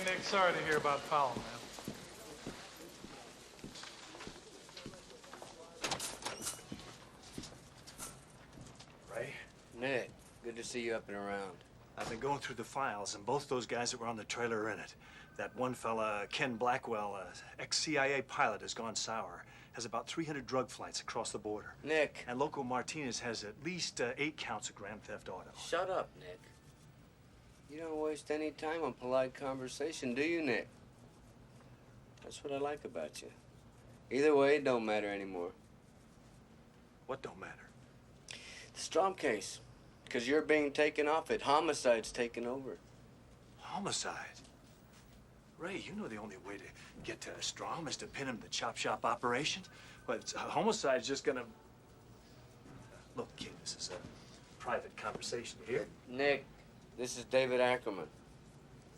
Nick. Sorry to hear about Powell, man. Ray? Nick, good to see you up and around. I've been going through the files, and both those guys that were on the trailer are in it. That one fella, Ken Blackwell, ex-CIA pilot, has gone sour. Has about 300 drug flights across the border. Nick. And Loco Martinez has at least 8 counts of grand theft auto. Shut up, Nick. You don't waste any time on polite conversation, do you, Nick? That's what I like about you. Either way, it don't matter anymore. What don't matter? The Strom case. Because you're being taken off it. Homicide's taken over. Homicide? Ray, you know the only way to get to Strom is to pin him to the chop shop operation. But homicide's just gonna... Look, kid, this is a private conversation here. Nick, this is David Ackerman.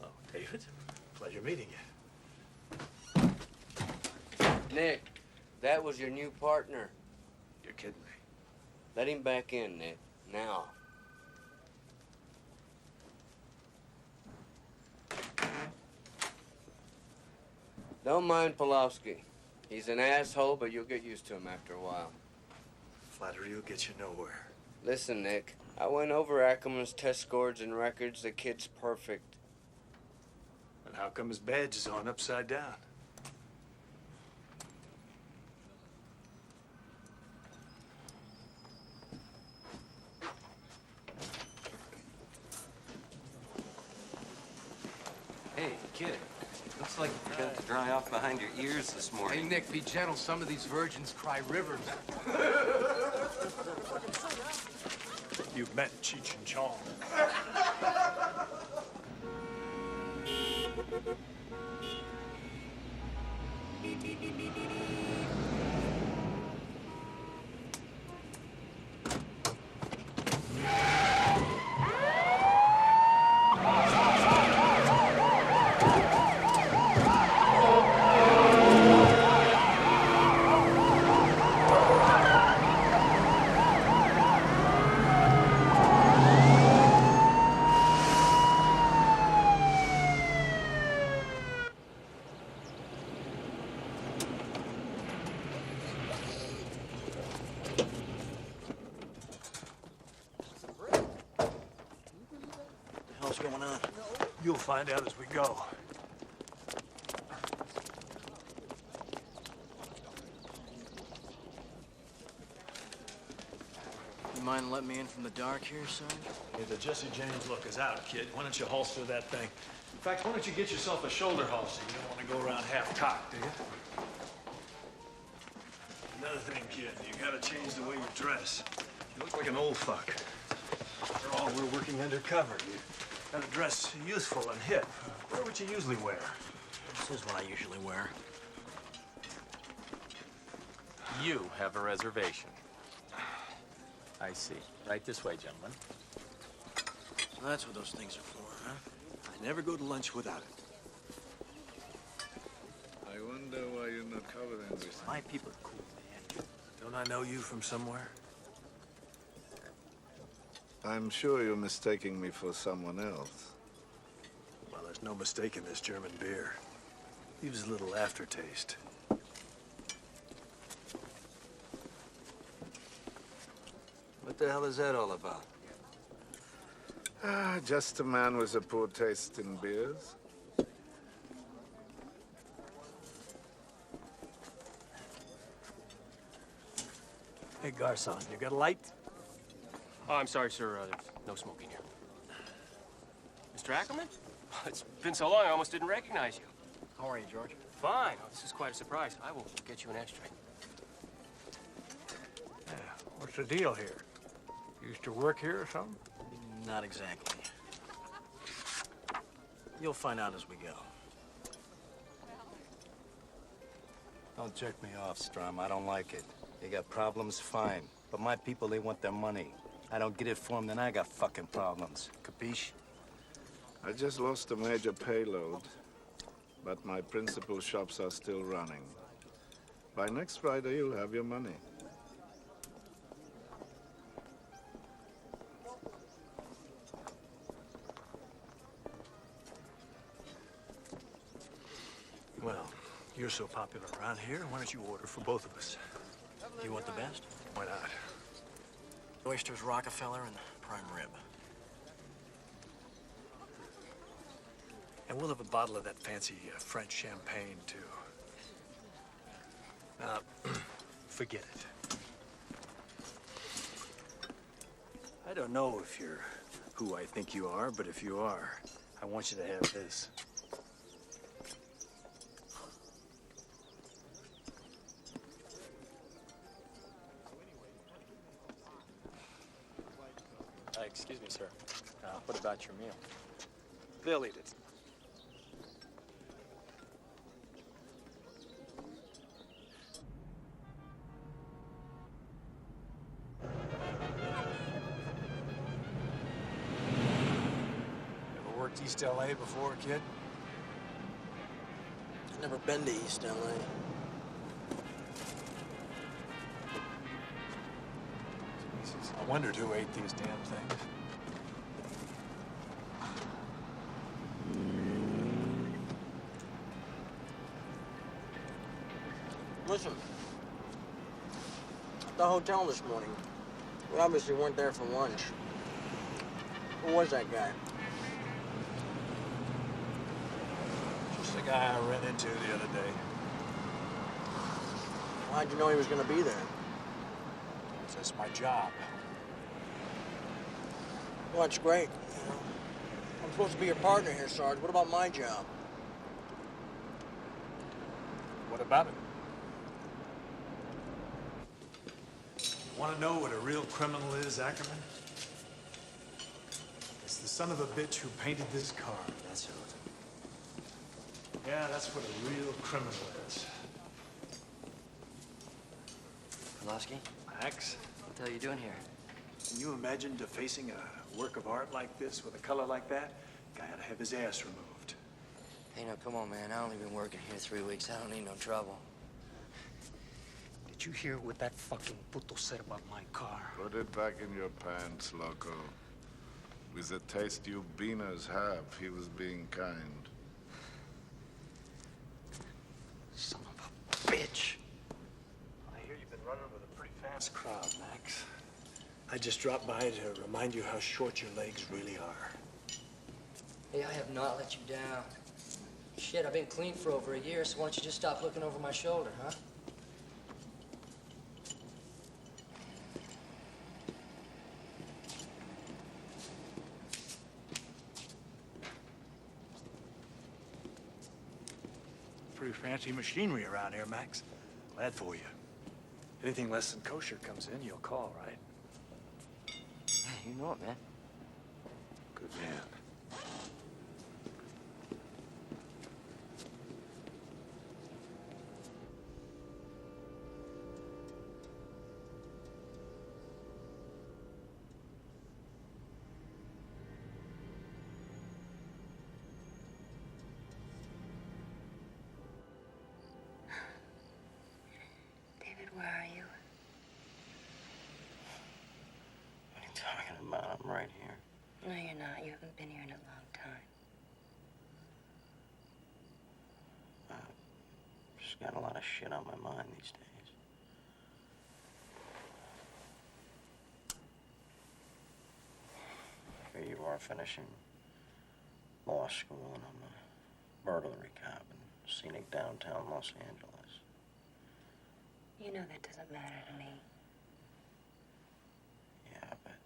Oh, David? Pleasure meeting you. Nick, that was your new partner. You're kidding me. Let him back in, Nick. Now. Don't mind Pulowski. He's an asshole, but you'll get used to him after a while. Flattery will get you nowhere. Listen, Nick, I went over Ackerman's test scores and records. The kid's perfect. And how come his badge is on upside down? Hey, kid. Looks like you forgot to dry off behind your ears this morning. Hey, Nick, be gentle. Some of these virgins cry rivers. You've met Cheech and Chong. What's going on? You'll find out as we go. You mind letting me in from the dark here, son? Hey, the Jesse James look is out, kid. Why don't you holster that thing? In fact, why don't you get yourself a shoulder holster? You don't want to go around half-cocked, do you? Another thing, kid, you gotta change the way you dress. You look like an old fuck. After all, we're working undercover. You gotta dress youthful and hip. Wear what you usually wear. This is what I usually wear. You have a reservation. I see. Right this way, gentlemen. So that's what those things are for, huh? I never go to lunch without it. I wonder why you're not covering this. My people are cool, man. Don't I know you from somewhere? I'm sure you're mistaking me for someone else. Well, there's no mistaking this German beer. Leaves a little aftertaste. What the hell is that all about? Just a man with a poor taste in beers. Hey, Garcon, you got a light? Oh, I'm sorry, sir. There's no smoking here. Mr. Ackerman? It's been so long, I almost didn't recognize you. How are you, George? Fine. Oh, this is quite a surprise. I will get you an ashtray. Yeah, what's the deal here? You used to work here or something? Not exactly. You'll find out as we go. Don't jerk me off, Strom. I don't like it. You got problems, fine. But my people, they want their money. I don't get it for them, then I got fucking problems. Capiche? I just lost a major payload, but my principal shops are still running. By next Friday, you'll have your money. you're so popular around here, why don't you order for both of us? You want the best? Why not? Oysters, Rockefeller, and prime rib. And we'll have a bottle of that fancy French champagne, too. Now, forget it. I don't know if you're who I think you are, but if you are, I want you to have this. Excuse me, sir. What about your meal? They'll eat it. Ever worked East LA before, kid? I've never been to East LA. I wondered who ate these damn things. Listen, at the hotel this morning, we obviously weren't there for lunch. Who was that guy? Just the guy I ran into the other day. How'd you know he was gonna be there? That's my job. Well, that's great, you know. I'm supposed to be your partner here, Sarge. What about my job? What about it? Want to know what a real criminal is, Ackerman? It's the son of a bitch who painted this car. That's who. Yeah, that's what a real criminal is. Pulaski, Max, what the hell are you doing here? can you imagine defacing a work of art like this with a color like that? Guy ought to have his ass removed. Hey, no, come on, man. I only been working here 3 weeks. I don't need no trouble. Did you hear what that fucking puto said about my car? Put it back in your pants, loco. With the taste you beaners have, he was being kind. Son of a bitch. I hear you've been running with a pretty fast crowd, Max. I just dropped by to remind you how short your legs really are. Hey, I have not let you down. Shit, I've been clean for over a year, so why don't you just stop looking over my shoulder, huh? Pretty fancy machinery around here, Max. Glad for you. Anything less than kosher comes in, you'll call, right? You know it, man. Good man. David, where are you? What are you talking about? I'm right here. No, you're not. You haven't been here in a long time. Just got a lot of shit on my mind these days. Here you are finishing law school, and I'm a burglary cop in scenic downtown Los Angeles. You know that doesn't matter to me. Yeah, but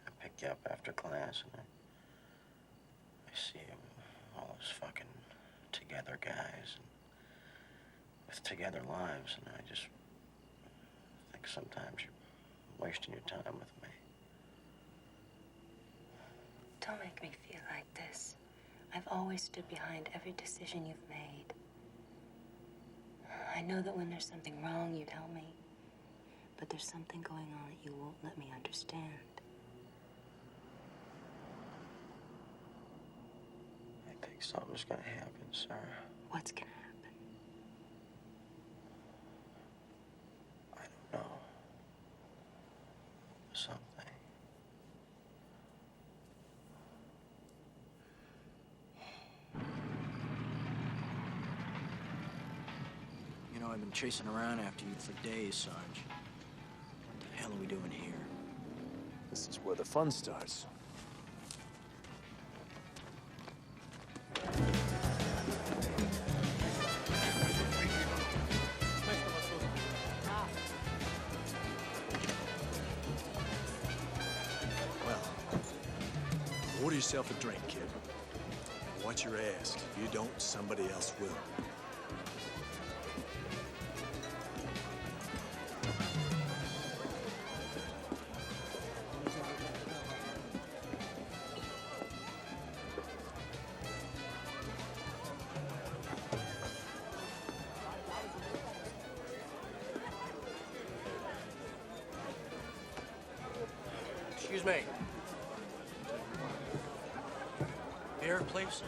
I pick you up after class, and I see all those fucking together guys and with together lives, and I just think sometimes you're wasting your time with me. Don't make me feel like this. I've always stood behind every decision you've made. I know that when there's something wrong, you tell me. But there's something going on that you won't let me understand. I think something's gonna happen, Sarah. What's gonna happen? I don't know. Something. been chasing around after you for days, Sarge. What the hell are we doing here? This is where the fun starts. Well, order yourself a drink, kid. Watch your ass. If you don't, somebody else will. Excuse me. Beer, please.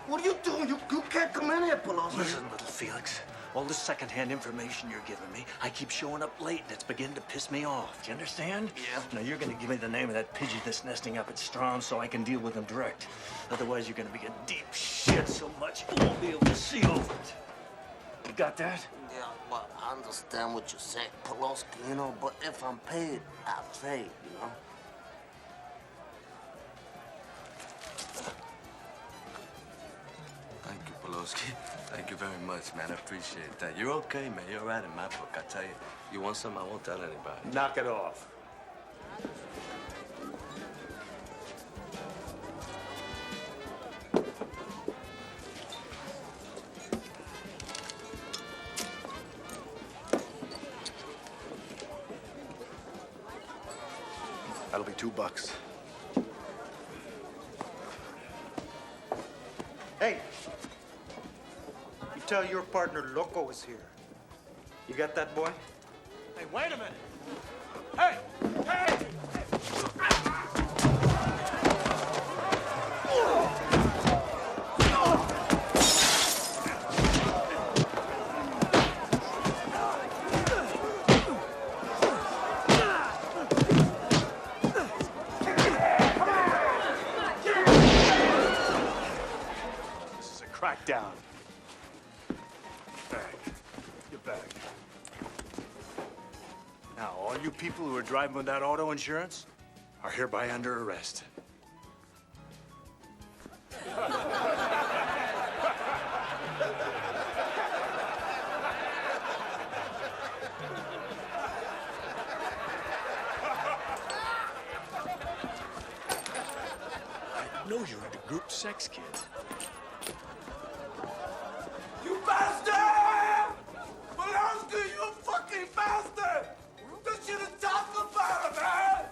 What are you doing? You can't come in here, Pelosi. Listen, little Felix. All this secondhand information you're giving me, I keep showing up late, and it's beginning to piss me off. Do you understand? Yeah. Now, you're gonna give me the name of that pigeon that's nesting up at Strom so I can deal with him direct. Otherwise, you're gonna be in deep shit so much you won't be able to see over it. You got that? Yeah, well, I understand what you're saying, Pelosi, you know, but if I'm paid, I'll trade, you know? Thank you, Pelosi. Thank you very much, man. I appreciate that. You're okay, man. You're right in my book. I tell you, you want something, I won't tell anybody. Knock it off. That'll be $2. Hey, you tell your partner Loco is here. You got that, boy? Hey, wait a minute. Hey! Hey! This is a crackdown. Back. Get back. Now, all you people who are driving without auto insurance are hereby under arrest. I know you're into group sex, kid. You bastard! Pelosi, you fucking bastard! This shit is talk about, man!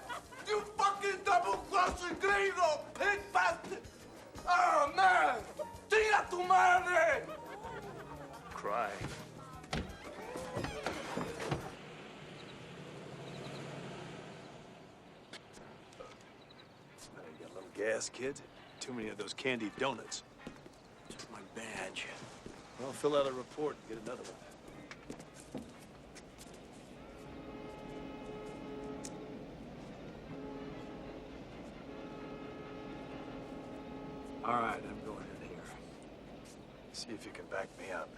You fucking double-crossing gringo, pig bastard! Oh, man! Tira tu madre! Cry. You got a little gas, kid? Too many of those candied donuts. Took my badge. Well, fill out a report and get another one. All right, I'm going in here. See if you can back me up.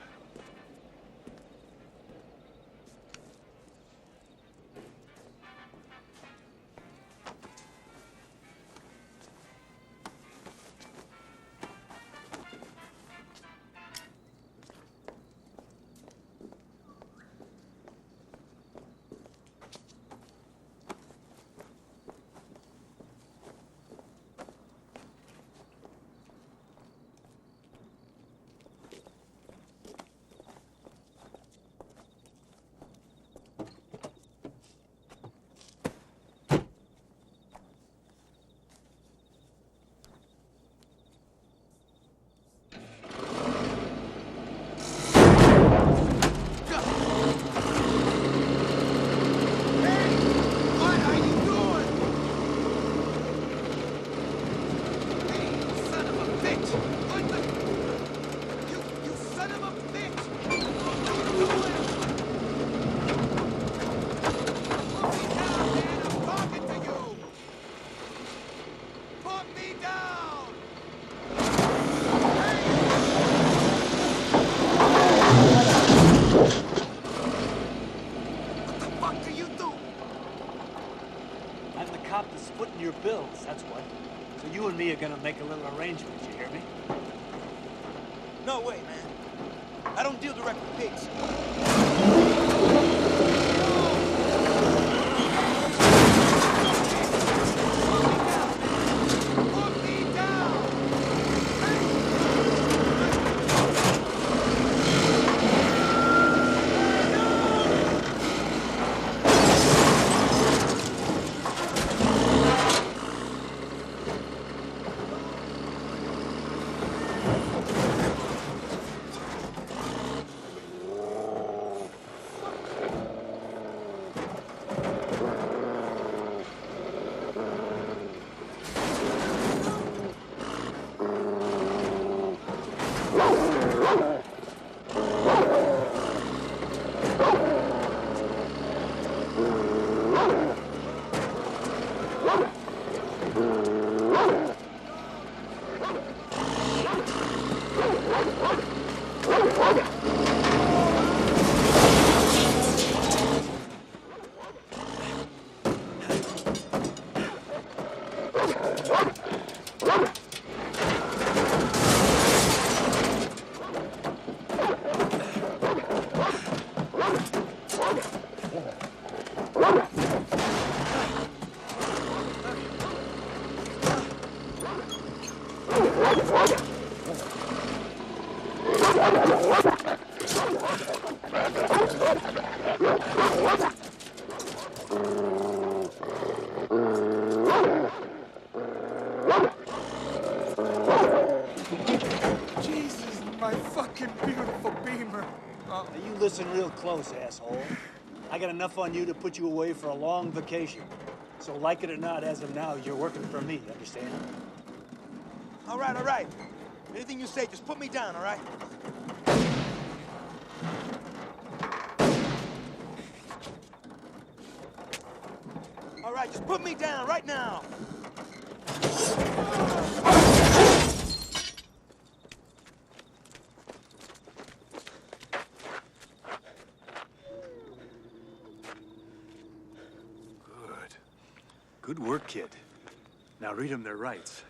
I'm the cop that's footing your bills, that's what. So you and me are gonna make a little arrangement, you hear me? No way, man. I don't deal direct with pigs. Jesus, my fucking beautiful Beamer. Now you listen real close, asshole. I got enough on you to put you away for a long vacation. So like it or not, as of now, you're working for me, understand? All right, all right. Anything you say, just put me down, all right? All right, just put me down right now. Good work, kid. Now read them their rights.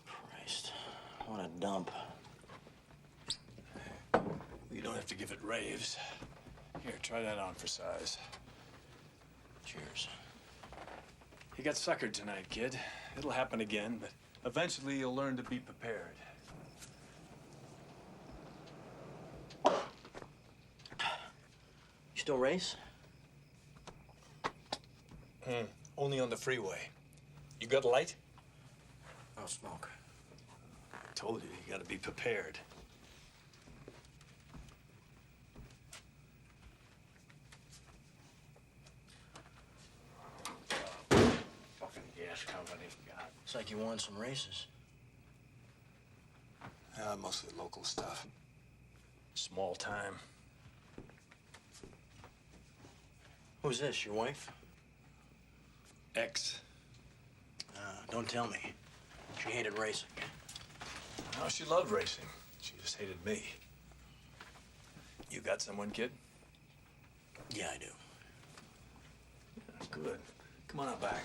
Christ, what a dump. You don't have to give it raves. Here, try that on for size. Cheers. You got suckered tonight, kid. It'll happen again, but eventually you'll learn to be prepared. You still race? Only on the freeway. You got a light? No smoke. I told you, you gotta be prepared. Fucking gas company. God. It's like you won some races. Mostly local stuff. Small time. Who's this, your wife? Ex. Don't tell me. She hated racing. No, she loved racing. She just hated me. You got someone, kid? Yeah, I do. Good. Come on out back.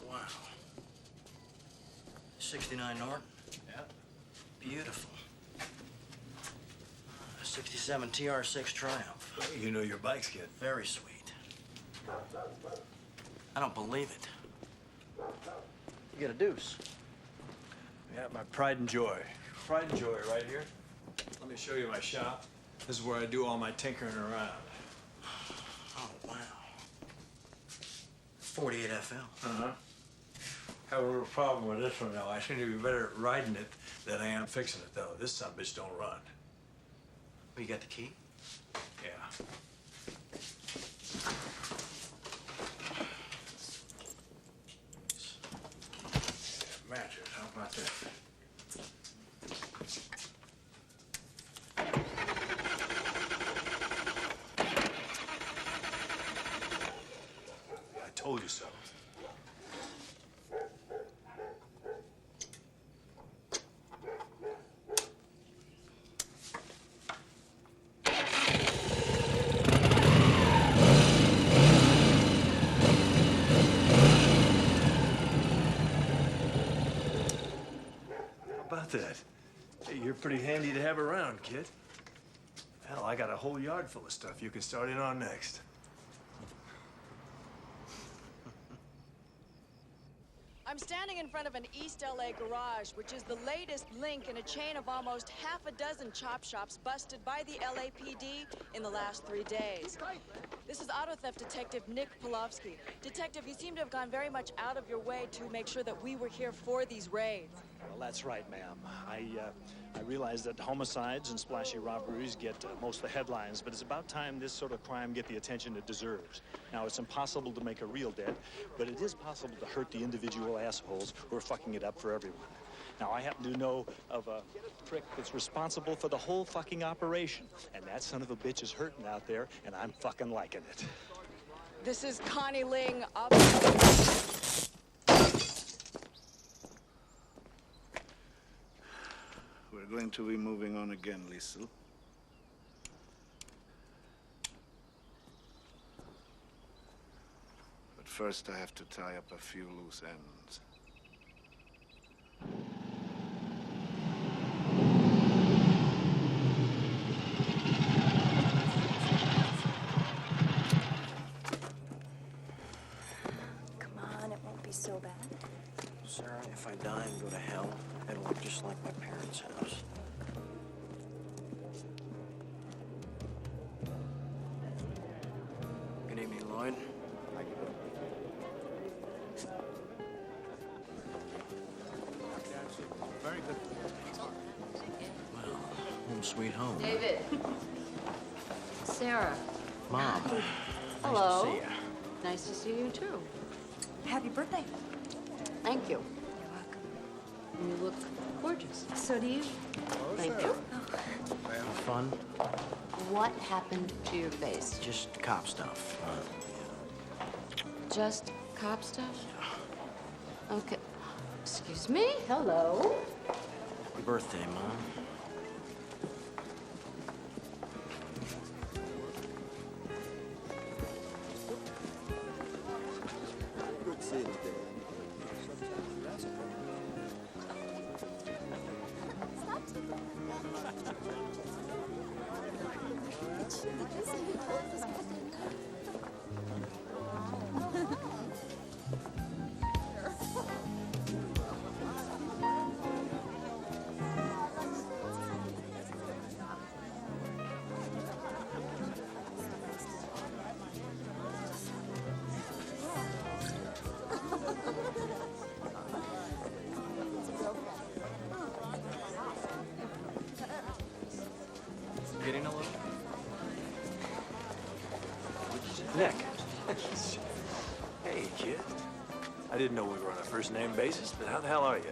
Wow. 69 Norton? Yeah. Beautiful. 67 TR6 Triumph. You know your bikes, kid. Very sweet. I don't believe it. You got a deuce. Yeah, my pride and joy. Pride and joy right here. Let me show you my shop. This is where I do all my tinkering around. Oh, wow. 48 FL. Uh-huh. Have a little problem with this one, though. I seem to be better at riding it than I am fixing it, though. This sumbitch don't run. Oh, you got the key? Yeah. told you so. How about that? Hey, you're pretty handy to have around, kid. Hell, I got a whole yard full of stuff you can start in on next. I'm standing in front of an East LA garage, which is the latest link in a chain of almost half a dozen chop shops busted by the LAPD in the last 3 days. This is auto theft detective Nick Polovsky. Detective, you seem to have gone very much out of your way to make sure that we were here for these raids. Well, that's right, ma'am. I realize that homicides and splashy robberies get most of the headlines, but it's about time this sort of crime get the attention it deserves. Now, it's impossible to make a real dent, but it is possible to hurt the individual assholes who are fucking it up for everyone. Now, I happen to know of a prick that's responsible for the whole fucking operation, and that son of a bitch is hurting out there, and I'm fucking liking it. This is Connie Ling up. We're going to be moving on again, Liesel. But first I have to tie up a few loose ends. Come on, it won't be so bad. Sarah, if I die and go to hell, it'll look just like my parents' house. Good evening, Lloyd. Very good. Well, home sweet home. David. Sarah. Mom. Hello. Nice to see you. Nice to see you, too. Happy birthday. Thank you. You're welcome. And you look gorgeous. So do you. Thank you. Have fun? What happened to your face? Just cop stuff. Just cop stuff? Okay. Excuse me? Hello? Happy birthday, Mom. Good seeing you, Getting a little? Nick. Hey, kid. I didn't know we were on a first-name basis, but how the hell are you?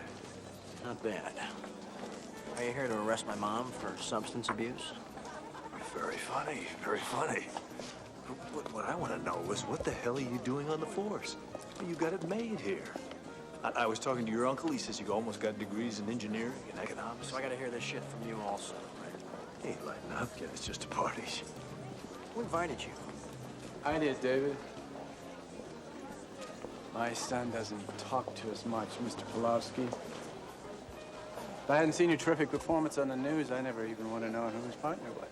Not bad. Are you here to arrest my mom for substance abuse? Very funny, very funny. What I want to know is what the hell are you doing on the force? You got it made here. I was talking to your uncle. He says you almost got degrees in engineering and economics. So I gotta hear this shit from you also, right? Hey, lighten up, kid. It's just a party. Who invited you? I did, David. My son doesn't talk to us much, Mr. Polovsky. If I hadn't seen your terrific performance on the news, I never even would have known who his partner was.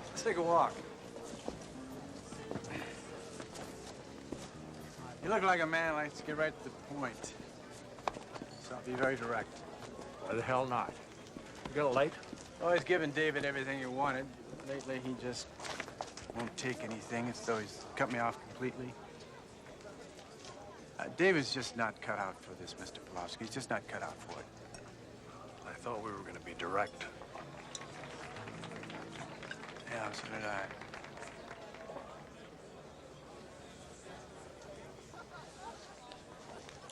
Let's take a walk. You look like a man who likes to get right to the point. So I'll be very direct. Why the hell not? You got a light? Always giving David everything he wanted. Lately, he just won't take anything. It's though he's cut me off completely. David's just not cut out for this, Mr. Polovsky. He's just not cut out for it. I thought we were going to be direct. Yeah, so did I.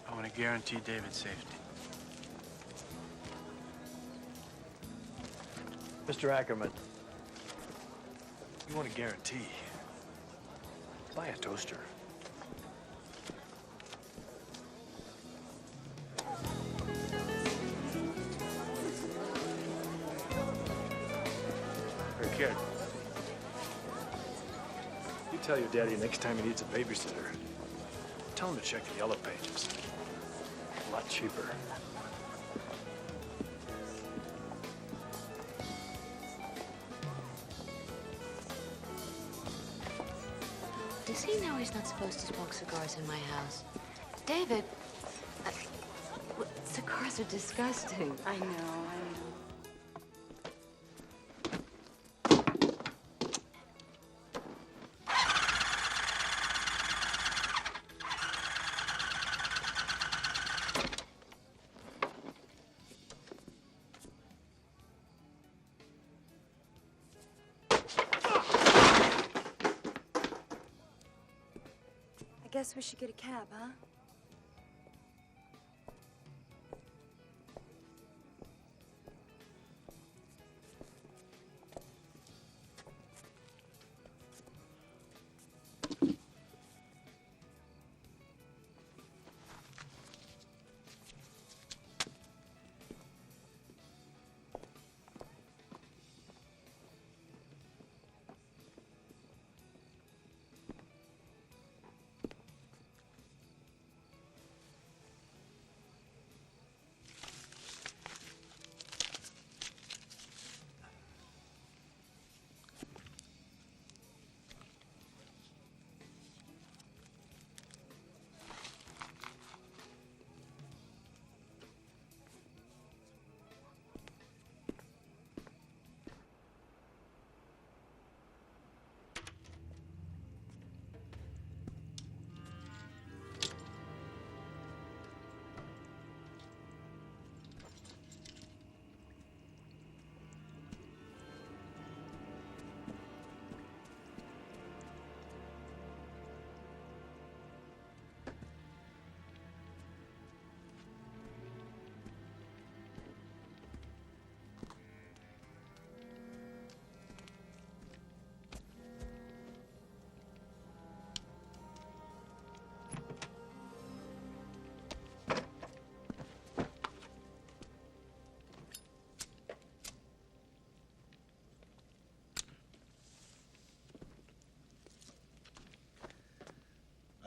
I want to guarantee David's safety. Mr. Ackerman, you want to guarantee. Buy a toaster. Hey, kid. You tell your daddy next time he needs a babysitter. Tell him to check the yellow pages. A lot cheaper. Does he know he's not supposed to smoke cigars in my house? David, cigars are disgusting. I know. I guess we should get a cab, huh?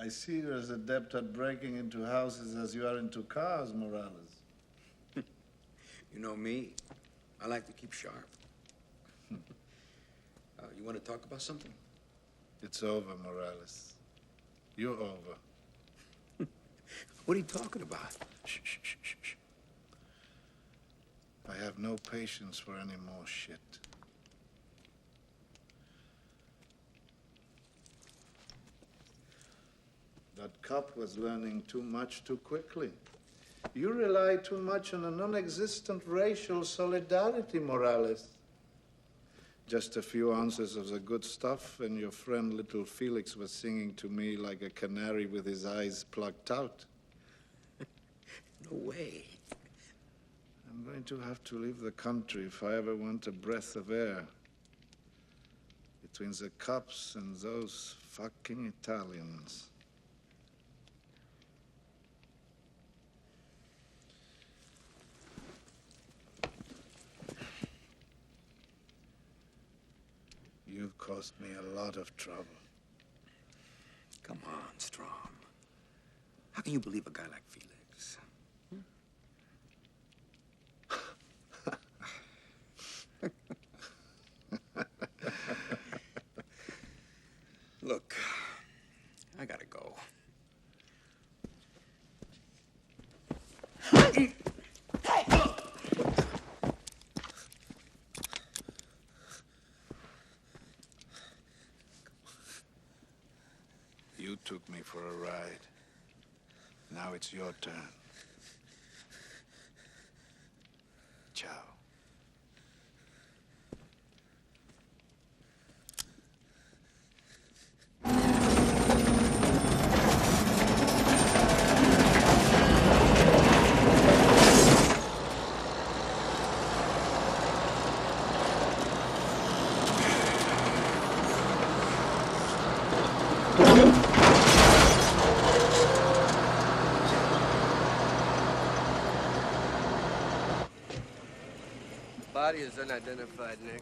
I see you're as adept at breaking into houses as you are into cars, Morales. You know me, I like to keep sharp. You want to talk about something? It's over, Morales. You're over. What are you talking about? Shh, shh, shh, shh, shh. I have no patience for any more shit. That cop was learning too much too quickly. You rely too much on a non-existent racial solidarity, Morales. Just a few ounces of the good stuff, and your friend little Felix was singing to me like a canary with his eyes plucked out. No way. I'm going to have to leave the country if I ever want a breath of air. Between the cops and those fucking Italians. You've caused me a lot of trouble. Come on, Strom. How can you believe a guy like Felix? Look, I gotta go. You took me for a ride. Now it's your turn. Ciao. body is unidentified, Nick.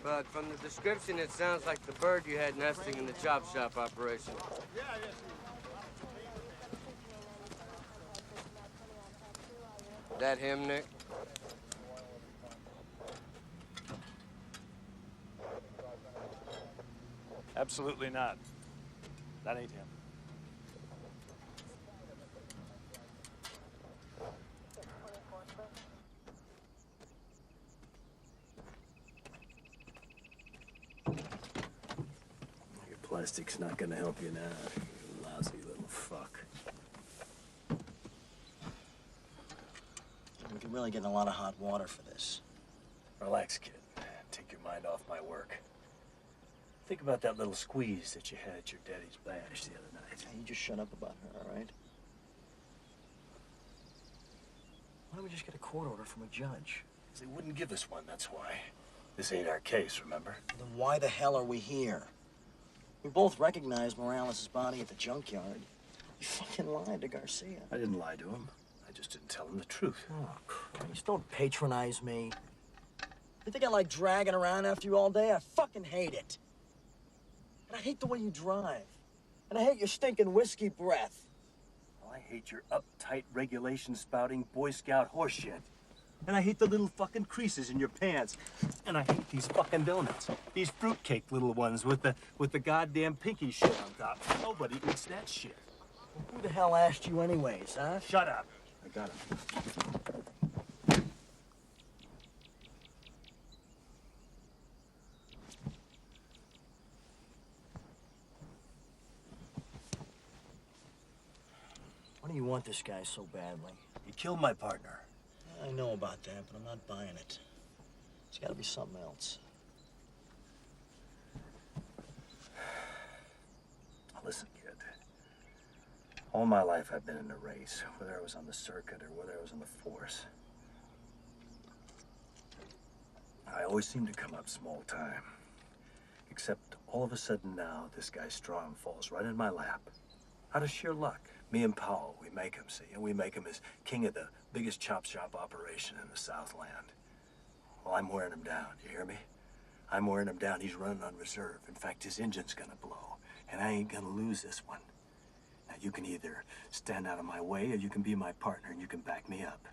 But from the description, it sounds like the bird you had nesting in the chop shop operation. That him, Nick? Absolutely not. That ain't him. Your plastic's not gonna help you now, you lousy little fuck. We could really get in a lot of hot water for this. Relax, kid. Take your mind off my work. Think about that little squeeze that you had at your daddy's bash the other night. Hey, you just shut up about her, all right? Why don't we just get a court order from a judge? They wouldn't give us one, that's why. This ain't our case, remember? Then why the hell are we here? We both recognized Morales' body at the junkyard. You fucking lied to Garcia. I didn't lie to him. I just didn't tell him the truth. Oh, Christ, don't patronize me. You think I like dragging around after you all day? I fucking hate it. And I hate the way you drive. And I hate your stinking whiskey breath. Well, I hate your uptight, regulation-spouting Boy Scout horseshit. And I hate the little fucking creases in your pants. And I hate these fucking donuts. These fruitcake little ones with the goddamn pinky shit on top. Nobody eats that shit. Well, who the hell asked you anyways, huh? Shut up. I got it. Why do you want this guy so badly? He killed my partner. I know about that, but I'm not buying it. It's gotta be something else. Listen, kid. All my life I've been in a race, whether I was on the circuit or whether I was on the force. I always seem to come up small time. Except all of a sudden now, this guy Strong falls right in my lap. Out of sheer luck. Me and Powell, we make him, see? And we make him as king of the biggest chop shop operation in the Southland. Well, I'm wearing him down, you hear me? I'm wearing him down. He's running on reserve. In fact, his engine's gonna blow. And I ain't gonna lose this one. Now, you can either stand out of my way or you can be my partner and you can back me up.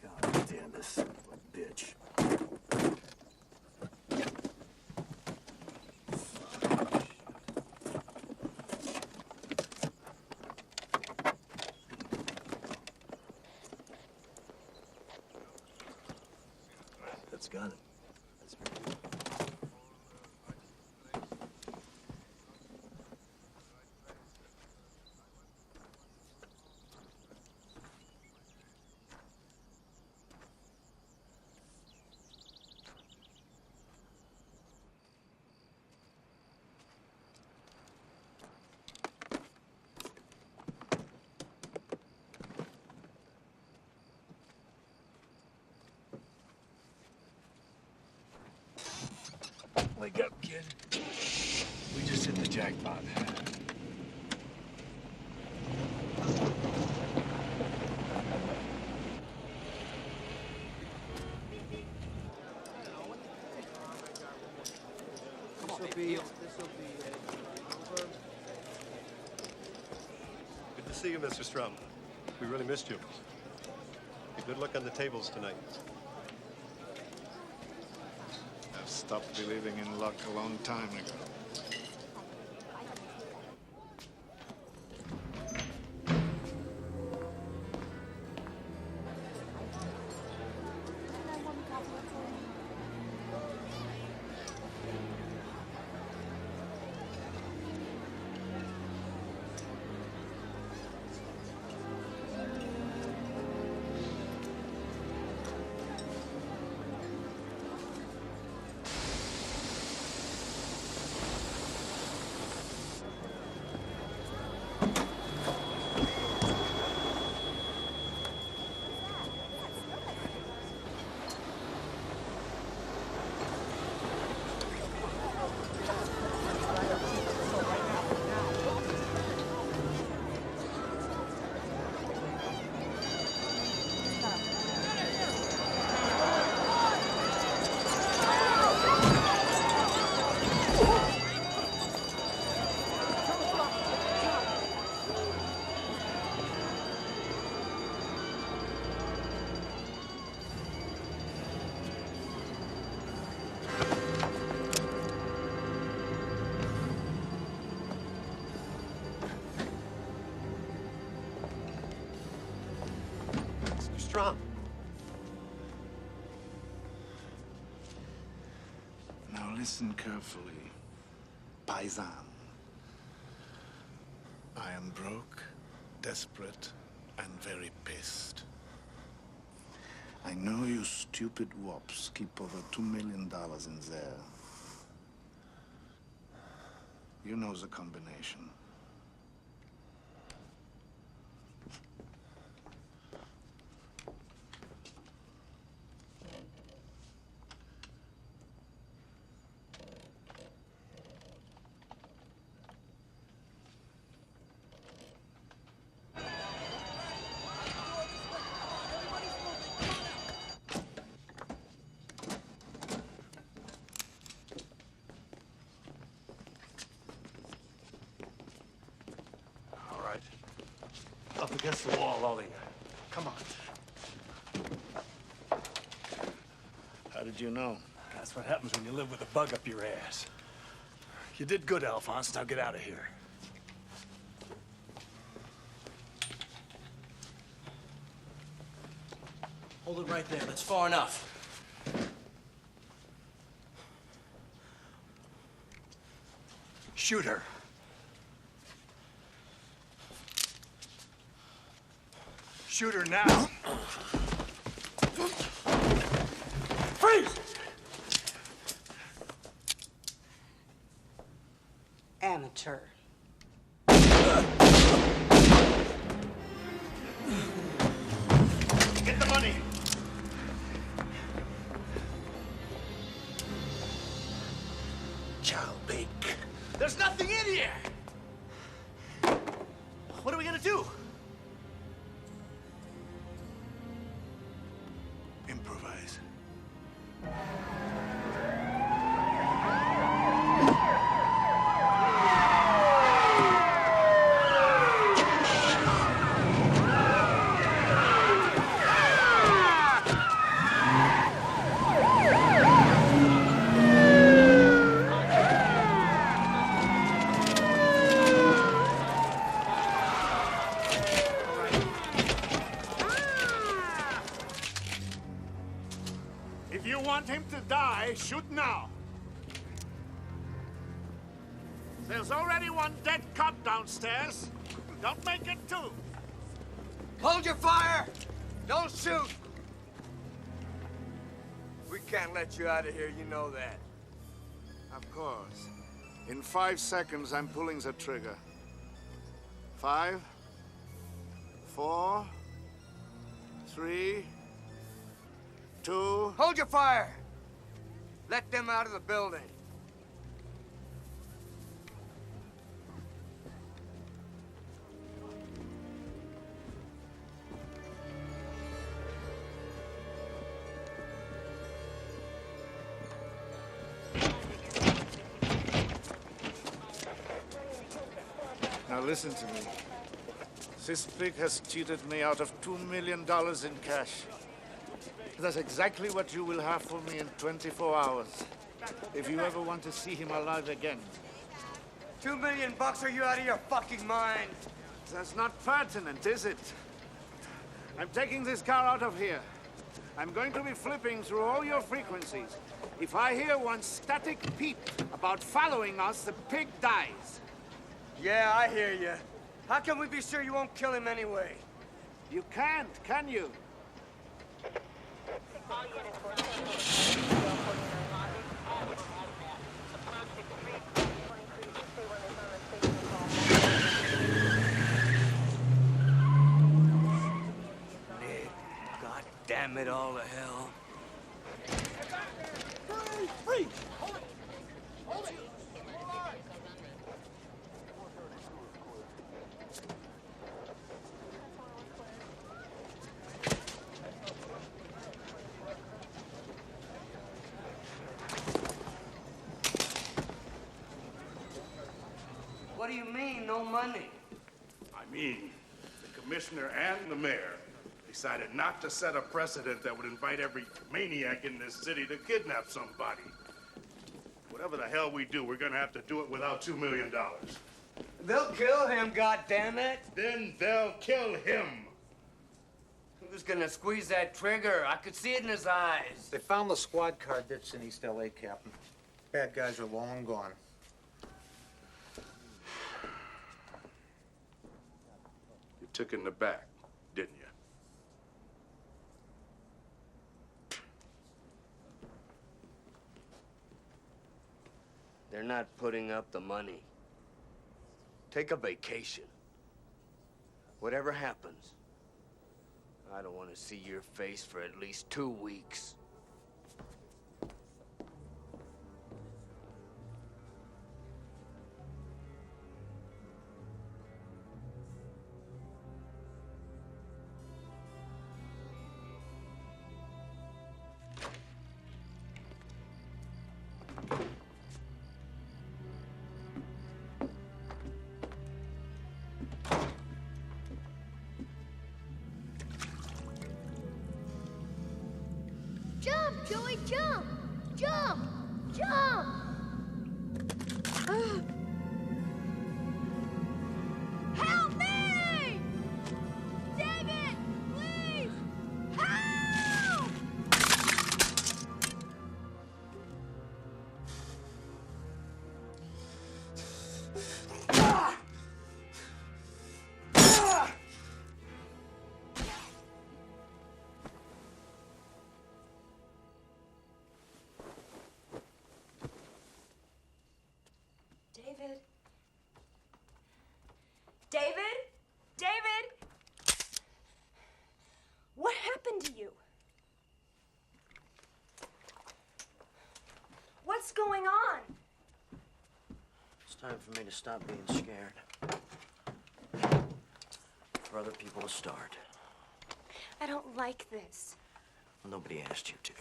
God damn this son of a bitch. That's got it. That's very good. Wake up, kid. We just hit the jackpot. Good to see you, Mr. Strum. We really missed you. Good luck on the tables tonight. I've stopped believing in luck a long time ago. Now listen carefully, paisan. I am broke, desperate, and very pissed. I know you stupid wops keep over $2 million in there. You know the combination. Up against the wall, all of you. Come on. How did you know? That's what happens when you live with a bug up your ass. You did good, Alphonse. Now get out of here. Hold it right there. That's far enough. Shoot her. Shoot her now. Freeze! Amateur. Get the money. Chow bake. There's nothing in here! What are we gonna do? Improvise. If you want him to die, shoot now. There's already one dead cop downstairs. Don't make it two. Hold your fire! Don't shoot! We can't let you out of here, you know that. Of course. In 5 seconds, I'm pulling the trigger. 5, 4, 3, 2... Hold your fire! Let them out of the building. Now listen to me. This pig has cheated me out of $2 million in cash. That's exactly what you will have for me in 24 hours. If you ever want to see him alive again. $2 million bucks, are you out of your fucking mind? That's not pertinent, is it? I'm taking this car out of here. I'm going to be flipping through all your frequencies. If I hear one static peep about following us, the pig dies. Yeah, I hear you. How can we be sure you won't kill him anyway? You can't, can you? Nick, God damn it all to hell. Freeze! What do you mean, no money? I mean, the commissioner and the mayor decided not to set a precedent that would invite every maniac in this city to kidnap somebody. Whatever the hell we do, we're gonna have to do it without $2 million. They'll kill him, goddammit! Then they'll kill him! Who's gonna squeeze that trigger? I could see it in his eyes. They found the squad car ditched in East L.A., Captain. Bad guys are long gone. You took it in the back, didn't you? They're not putting up the money. Take a vacation. Whatever happens, I don't want to see your face for at least 2 weeks. Jump, Joey, jump! Jump! Jump! Help me! David, please! Help! David? David? David? What happened to you? What's going on? It's time for me to stop being scared. For other people to start. I don't like this. Well, nobody asked you to.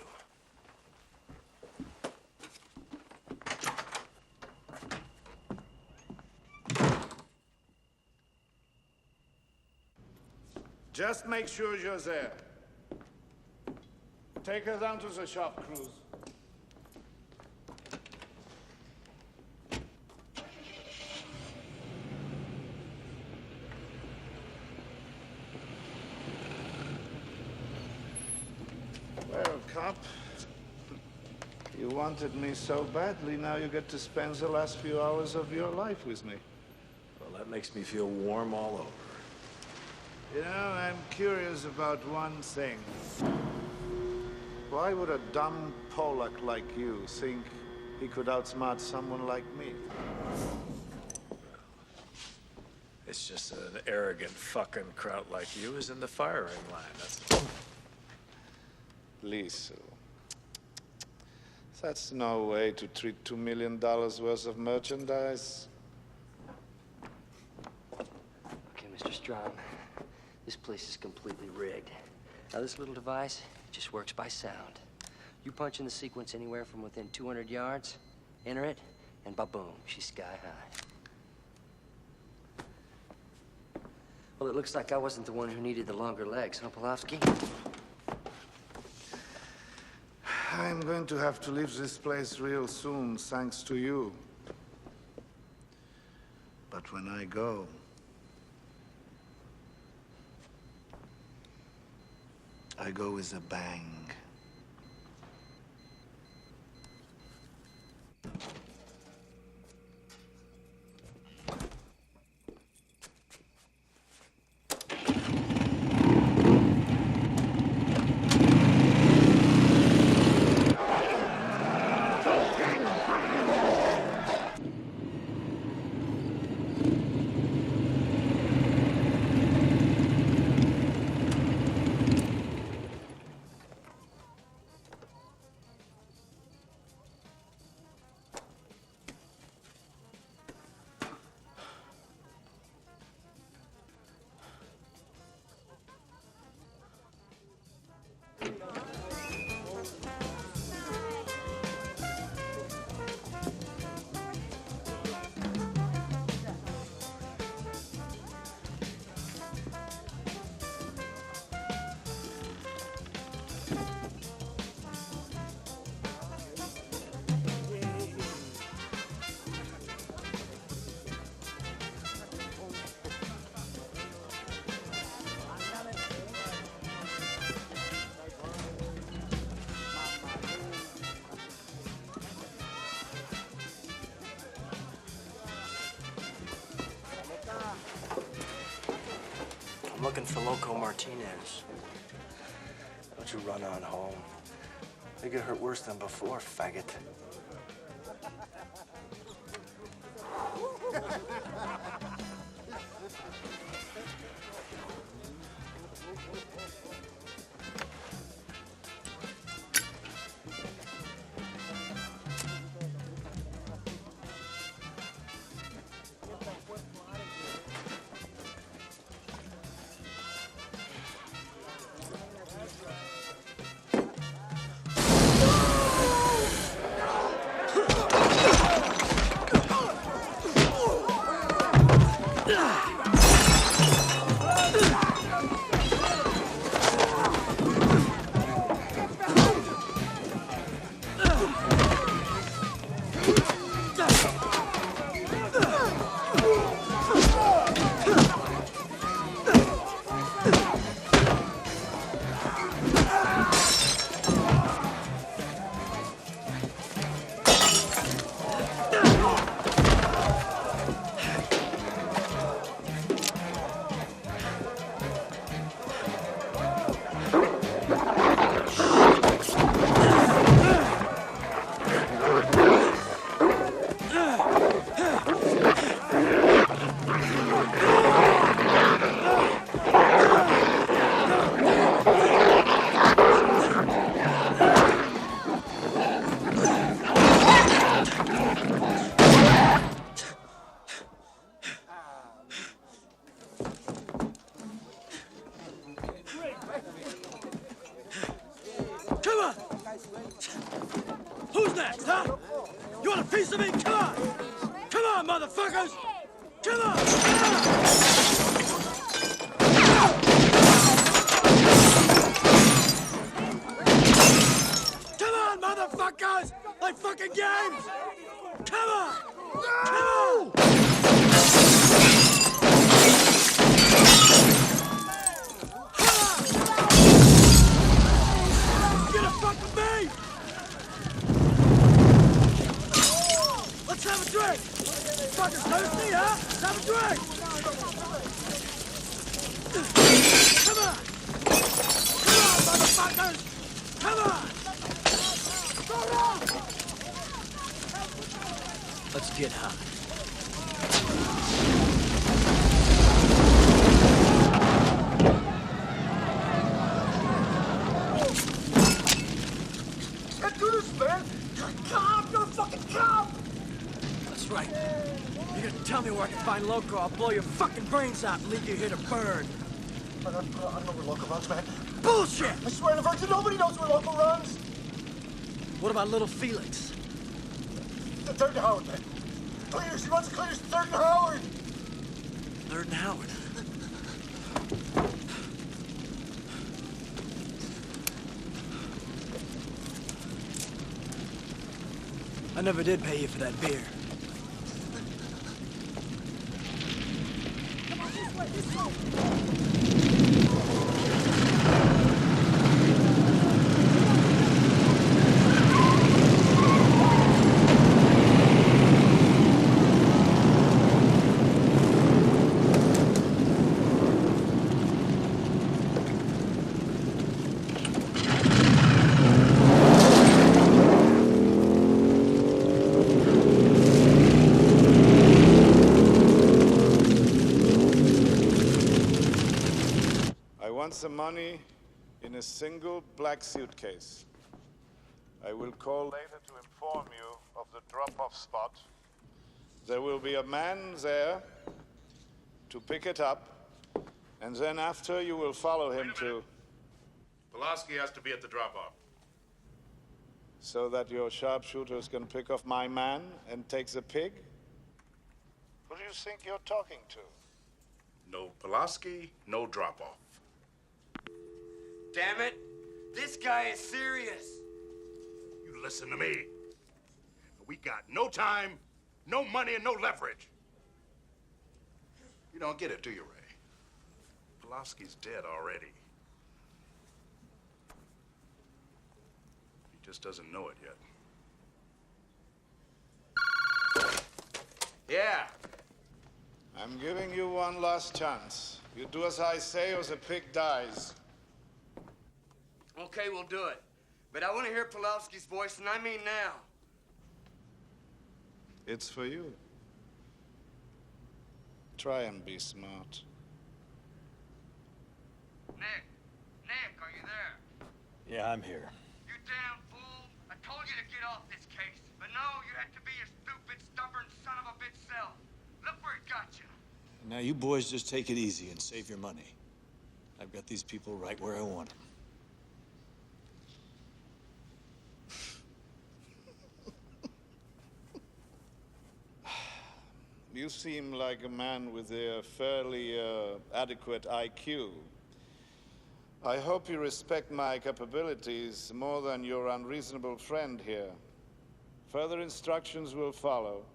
Just make sure you're there. Take her down to the shop, Cruz. Well, cop, you wanted me so badly, now you get to spend the last few hours of your life with me. Well, that makes me feel warm all over. You know, I'm curious about one thing. Why would a dumb Polak like you think he could outsmart someone like me? It's just an arrogant fucking kraut like you is in the firing line, that's all. Lisu. That's no way to treat $2 million worth of merchandise. Okay, Mr. Strom. This place is completely rigged. Now, this little device just works by sound. You punch in the sequence anywhere from within 200 yards, enter it, and ba-boom, she's sky high. Well, it looks like I wasn't the one who needed the longer legs, huh, Pulaski? I'm going to have to leave this place real soon, thanks to you. But when I go, I go with a bang. I'm looking for Loco Martinez. Don't you run on home. They get hurt worse than before, faggot. Come on! Who's next, huh? You want a piece of me? Come on! Come on, motherfuckers! Come on! Come on, motherfuckers! Like fucking games! Come on! Come on! Get a fuck with me! Let's have a drink! Fuckers thirsty, huh? Let's have a drink! Come on! Come on, motherfuckers! Come on! Let's get high. Can't do this, man! You're a cop! You're a fucking cop! That's right. You're gonna tell me where I can find Loco, I'll blow your fucking brains out and leave you here to burn. I don't know where Loco runs, man. Bullshit! I swear to Virgin, nobody knows where Loco runs. What about little Felix? The 3rd and Howard, man. Clears, he runs clears, 3rd and Howard. 3rd and Howard. I never did pay you for that beer. Come on, this way, this way. The money in a single black suitcase. I will call later to inform you of the drop-off spot. There will be a man there to pick it up, and then after you will follow him to... Pulaski has to be at the drop-off. So that your sharpshooters can pick off my man and take the pig? Who do you think you're talking to? No Pulaski, no drop-off. Damn it! This guy is serious! You listen to me. We got no time, no money, and no leverage. You don't get it, do you, Ray? Pulaski's dead already. He just doesn't know it yet. Yeah. I'm giving you one last chance. You do as I say, or the pig dies. Okay, we'll do it. But I want to hear Pulowski's voice, and I mean now. It's for you. Try and be smart. Nick, are you there? Yeah, I'm here. You damn fool. I told you to get off this case. But no, you had to be your stupid, stubborn son of a bitch self. Look where it got you. Now, you boys just take it easy and save your money. I've got these people right where I want them. You seem like a man with a fairly adequate IQ. I hope you respect my capabilities more than your unreasonable friend here. Further instructions will follow.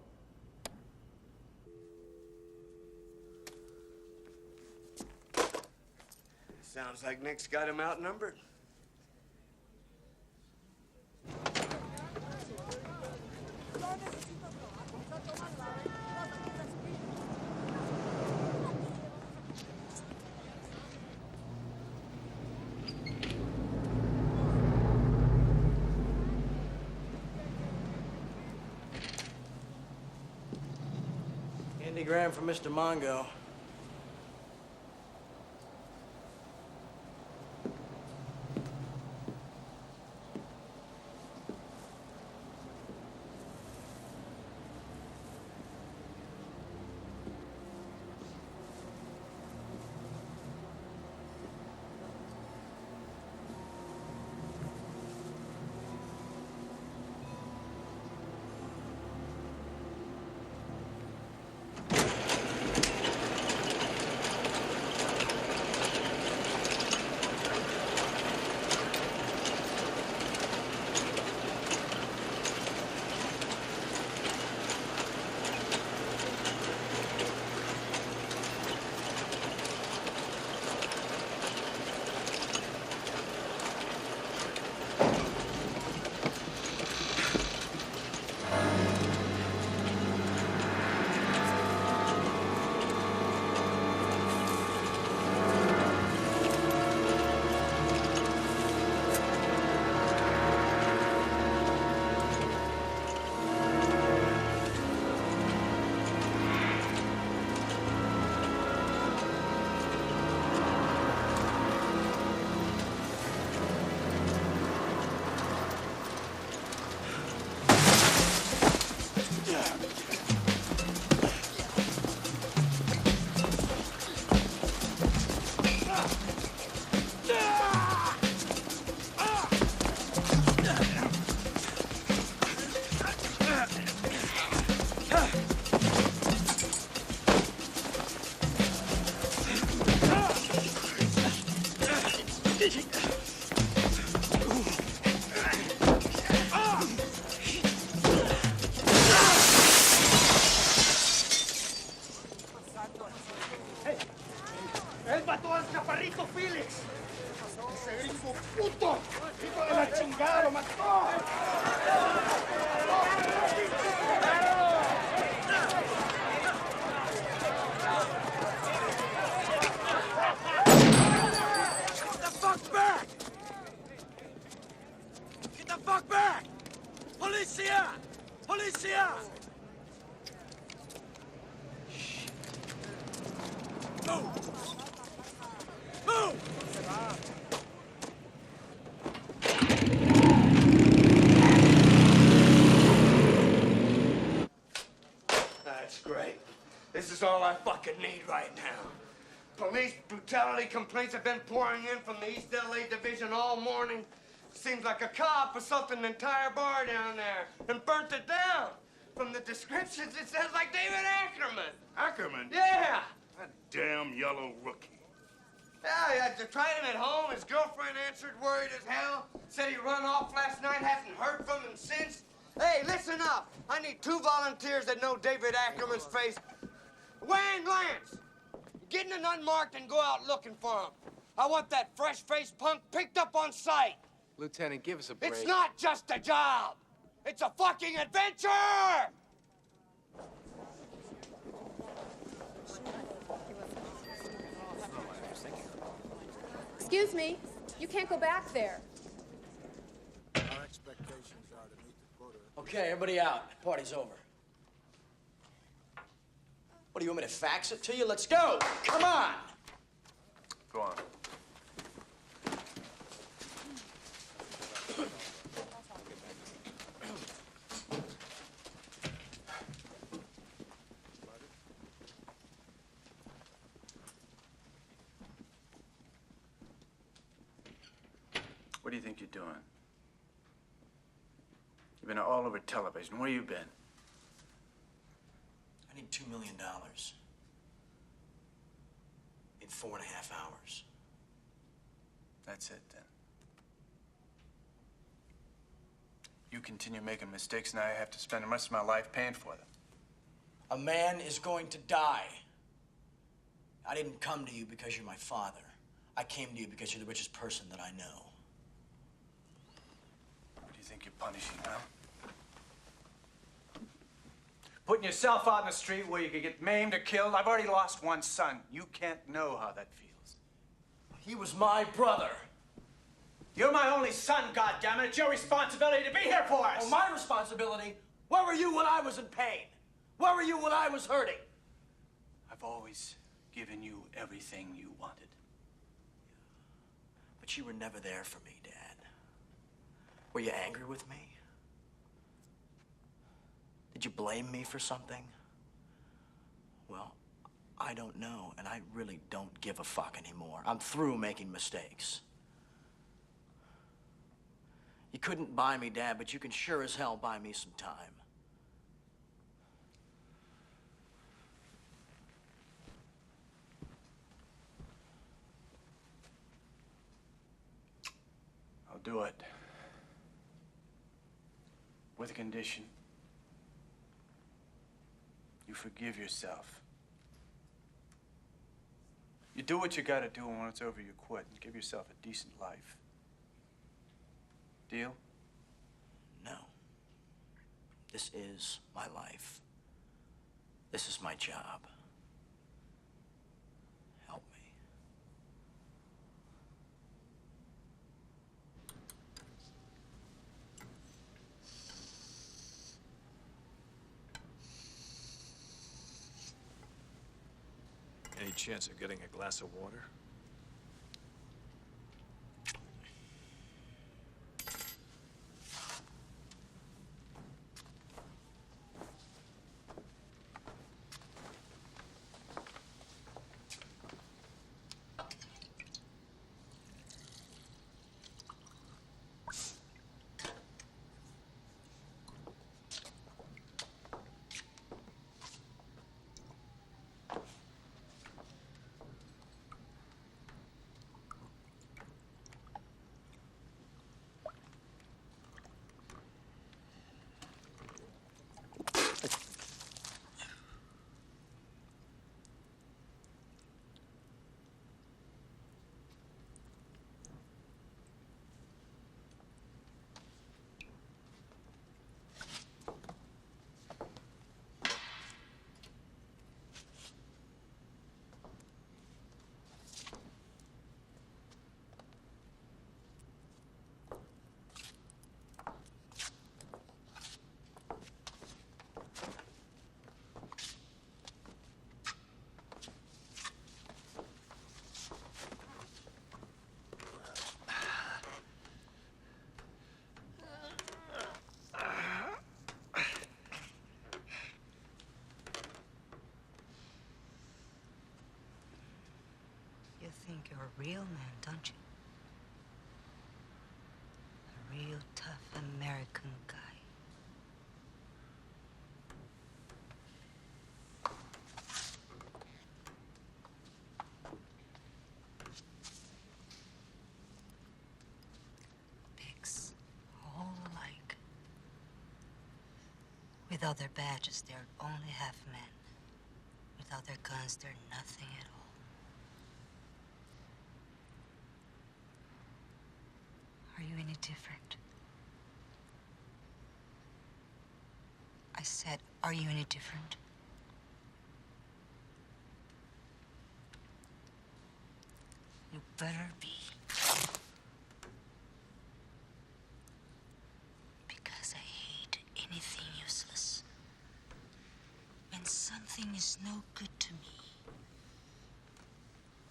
Sounds like Nick's got him outnumbered. Andygram for Mr. Mongo. Él mató al chaparrito Félix. Ese gringo puto. Hijo de la chingada, lo mató. Get the fuck back! Get the fuck back! Policia! Policia! Move! Move! That's great. This is all I fucking need right now. Police brutality complaints have been pouring in from the East LA division all morning. Seems like a cop assaulted an entire bar down there and burnt it down. From the descriptions, it sounds like David Ackerman. Ackerman? Yeah. That damn yellow rookie. Yeah, I tried him at home. His girlfriend answered, worried as hell. Said he run off last night, hasn't heard from him since. Hey, listen up. I need 2 volunteers that know David Ackerman's face. Wayne Lance, get in an unmarked and go out looking for him. I want that fresh-faced punk picked up on sight. Lieutenant, give us a break. It's not just a job. It's a fucking adventure! Excuse me, you can't go back there. Our expectations are to meet the quota. Okay, everybody out. Party's over. What, do you want me to fax it to you? Let's go! Come on! Go on. What do you think you're doing? You've been all over television. Where you been? I need $2 million. In 4.5 hours. That's it, then. You continue making mistakes, and I have to spend the rest of my life paying for them. A man is going to die. I didn't come to you because you're my father. I came to you because you're the richest person that I know. What do you think you're punishing, huh? Putting yourself out in the street where you could get maimed or killed. I've already lost one son. You can't know how that feels. He was my brother. You're my only son, goddammit. It's your responsibility to be here for us. Oh, my responsibility? Where were you when I was in pain? Where were you when I was hurting? I've always given you everything you wanted. But you were never there for me, Dad. Were you angry with me? Did you blame me for something? Well, I don't know, and I really don't give a fuck anymore. I'm through making mistakes. You couldn't buy me, Dad, but you can sure as hell buy me some time. I'll do it. With a condition. You forgive yourself. You do what you gotta do, and when it's over, you quit and give yourself a decent life. Deal? No. This is my life. This is my job. Help me. Any chance of getting a glass of water? You think you're a real man, don't you? A real tough American guy. Pigs, all alike. Without their badges, they're only half men. Without their guns, they're nothing at all. Are you any different? I said, are you any different? You better be. something is no good to me,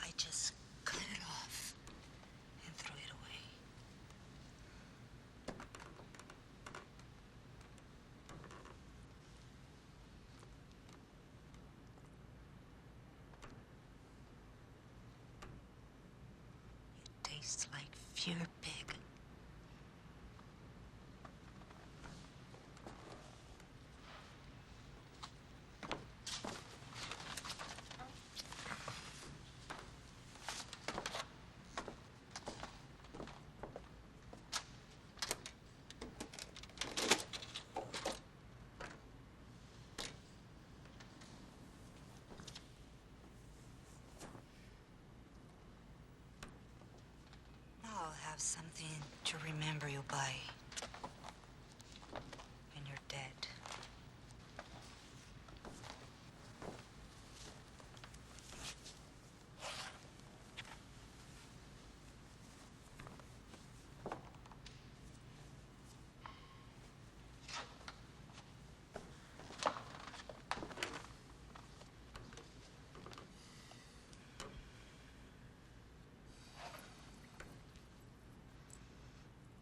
I just cut it off and throw it away. It tastes like pure pig. I'll have something to remember you by when you're dead.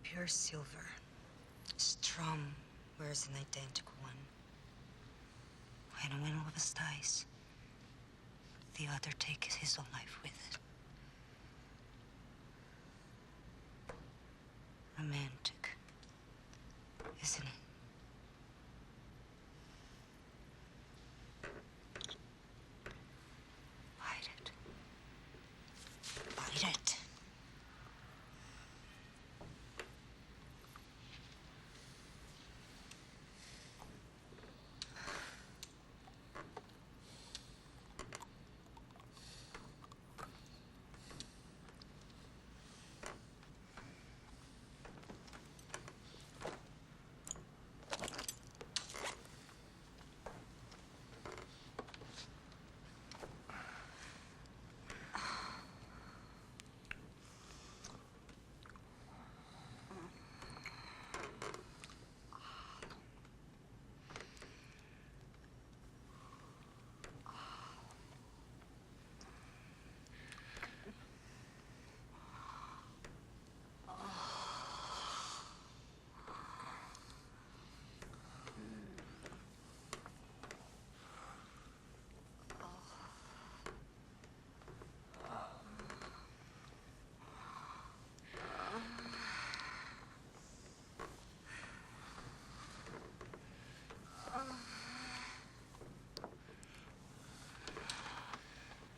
Pure silver. Strom wears an identical one. When one of us dies, the other takes his own life with it. Romantic, isn't it? Bite it. Bite it.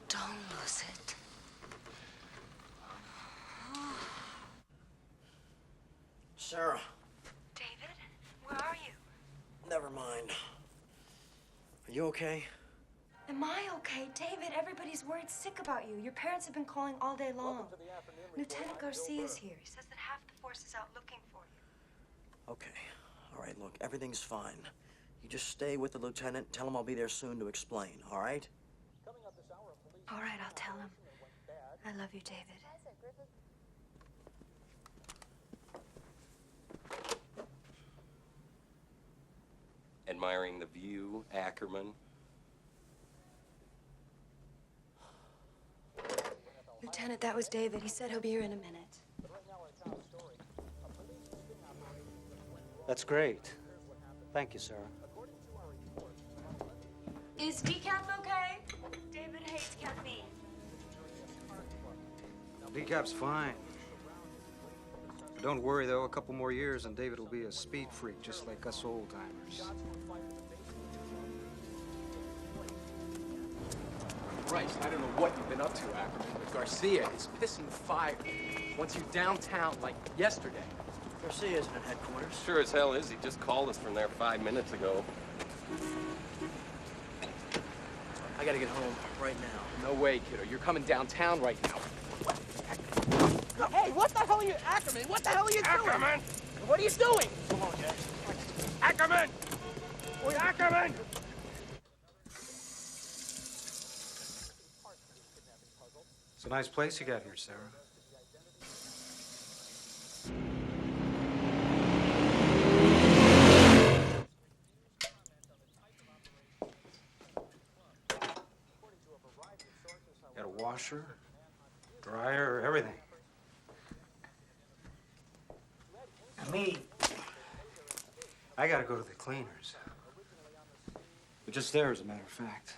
Don't lose it. Sarah, David, where are you? never mind. Are you okay? Am I okay? David, everybody's worried sick about you. Your parents have been calling all day long. Lieutenant Garcia's here. He says that half the force is out looking for you. Okay. All right, look, everything's fine. You just stay with the lieutenant. Tell him I'll be there soon to explain, all right? All right, I'll tell him. I love you, David. Admiring the view, Ackerman. Lieutenant, that was David. He said he'll be here in a minute. That's great. Thank you, Sarah. Is decaf okay? David hates caffeine. Decap's fine. Don't worry, though. A couple more years and David will be a speed freak, just like us old-timers. Christ, I don't know what you've been up to, Ackerman, but Garcia is pissing fire. Wants you downtown like yesterday. Garcia isn't at headquarters. Sure as hell is. He just called us from there 5 minutes ago. I gotta get home right now. No way, kiddo. You're coming downtown right now. Hey, what the hell are you, Ackerman? What the hell are you doing? Ackerman! What are you doing? Come on, Jay. Ackerman! Ackerman! It's a nice place you got here, Sarah. washer, dryer, everything. Me, I gotta go to the cleaners. We're just there, as a matter of fact.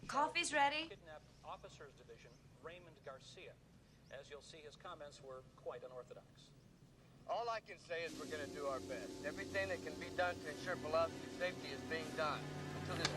Coffee's ready. Kidnapped Officers Division, Raymond Garcia. As you'll see, his comments were quite unorthodox. All I can say is we're going to do our best. Everything that can be done to ensure Pulaski's safety is being done. Until this...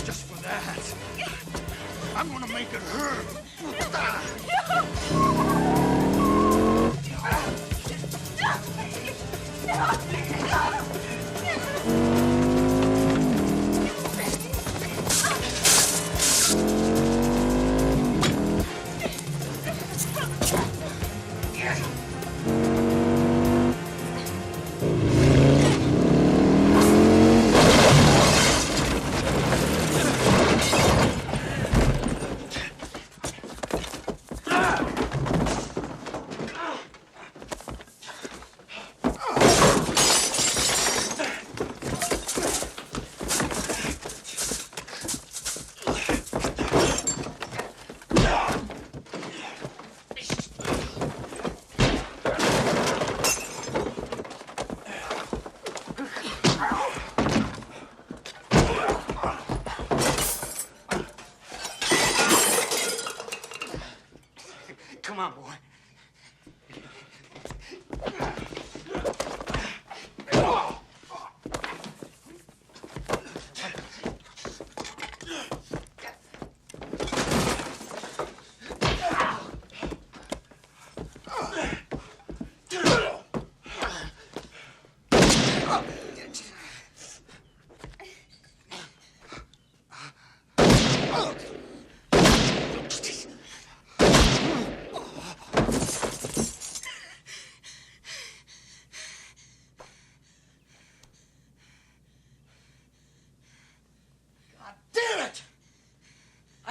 Just for that, I'm gonna make it hurt. Come on, boy.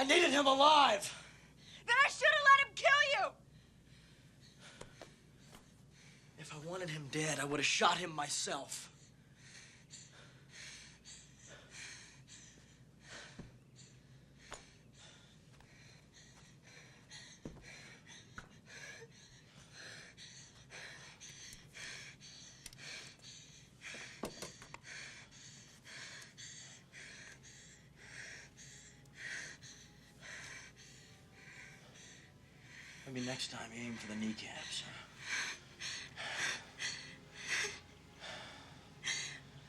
I needed him alive. Then I should have let him kill you. If I wanted him dead, I would have shot him myself. Maybe next time aim for the kneecaps.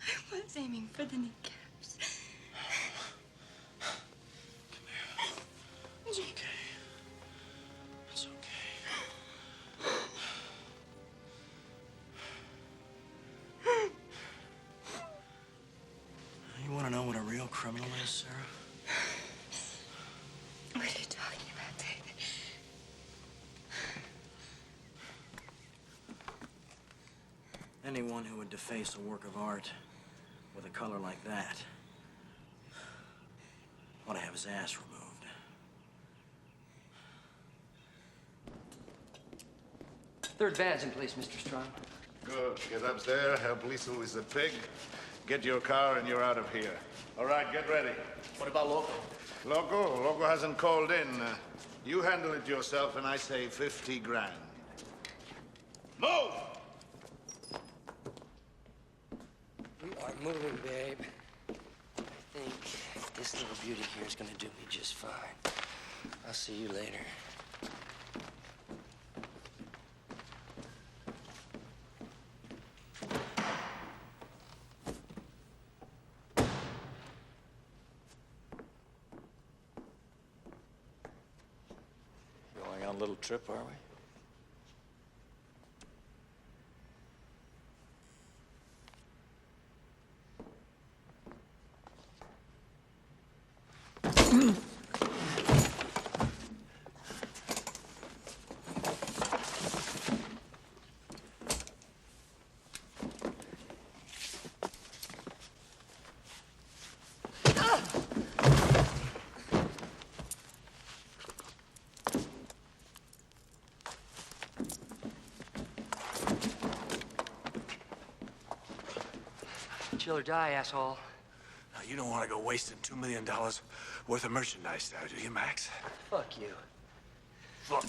I was aiming for the kneecaps. It's okay. It's okay. You want to know what a real criminal is, Sarah? What are you talking about, David? deface a work of art with a color like that. I ought to have his ass removed. Third badge in place, Mr. Strong. Good. Get up there, help Lisa with the pig. Get your car and you're out of here. All right, get ready. What about Loco? Loco hasn't called in. You handle it yourself, and I say 50 grand. Move! We are moving, babe. I think this little beauty here is gonna do me just fine. I'll see you later. Going on a little trip, are we? Chill or die, asshole. Now, you don't want to go wasting $2 million worth of merchandise now, do you, Max? Fuck you. Fuck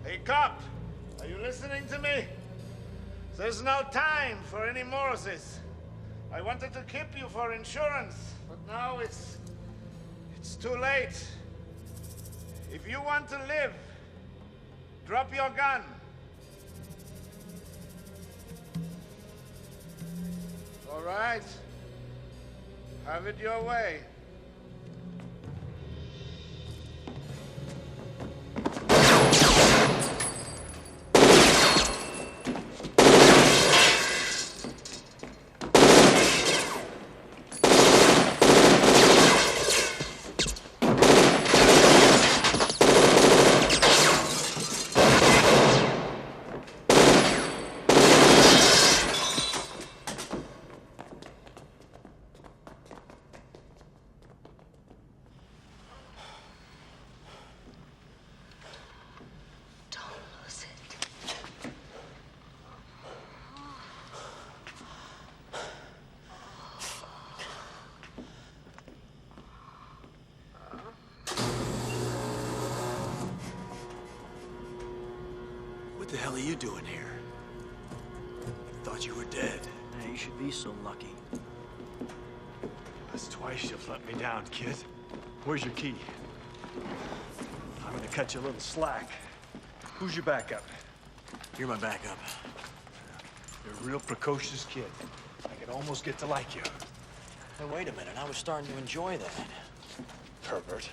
Hey, cop, are you listening to me? There's no time for any more of this. I wanted to keep you for insurance, but now it's too late. If you want to live, drop your gun. All right. Have it your way. hell are you doing here? Thought you were dead. Yeah, you should be so lucky. That's twice you've let me down, kid. Where's your key? I'm gonna cut you a little slack. Who's your backup? You're my backup. You're a real precocious kid. I could almost get to like you. Hey, wait a minute. I was starting to enjoy that. Pervert.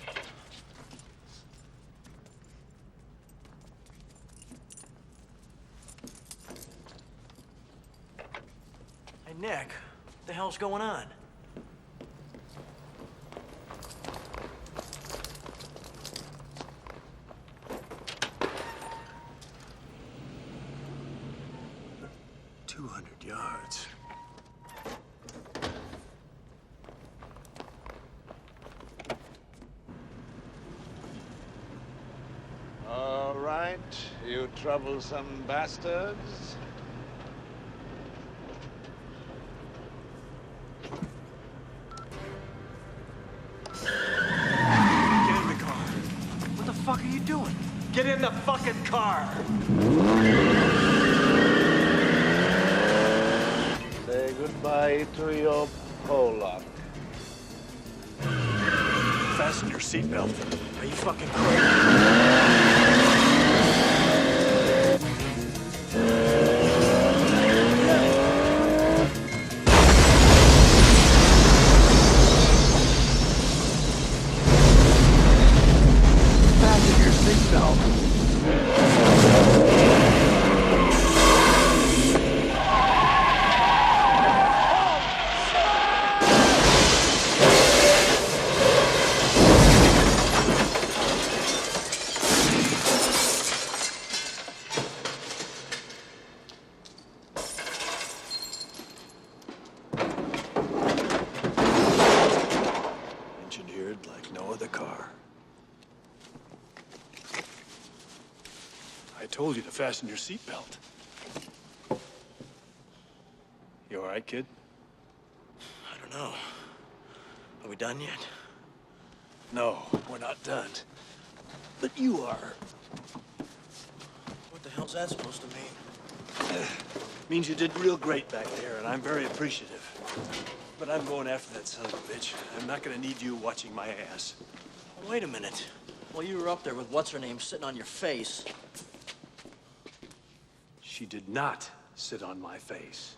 Hey, Nick, what the hell's going on? Yards. All right, you troublesome bastards. Get in the car. What the fuck are you doing? Get in the fucking car! Say goodbye to your Pollock. Fasten your seatbelt. Are you fucking crazy? Fasten your seatbelt. Engineered like no other car. I told you to fasten your seatbelt. You all right, kid? I don't know. Are we done yet? No, we're not done. But you are. What the hell's that supposed to mean? Means you did real great back there, and I'm very appreciative. But I'm going after that son of a bitch. I'm not gonna need you watching my ass. Wait a minute. Well, you were up there with what's-her-name sitting on your face. She did not sit on my face.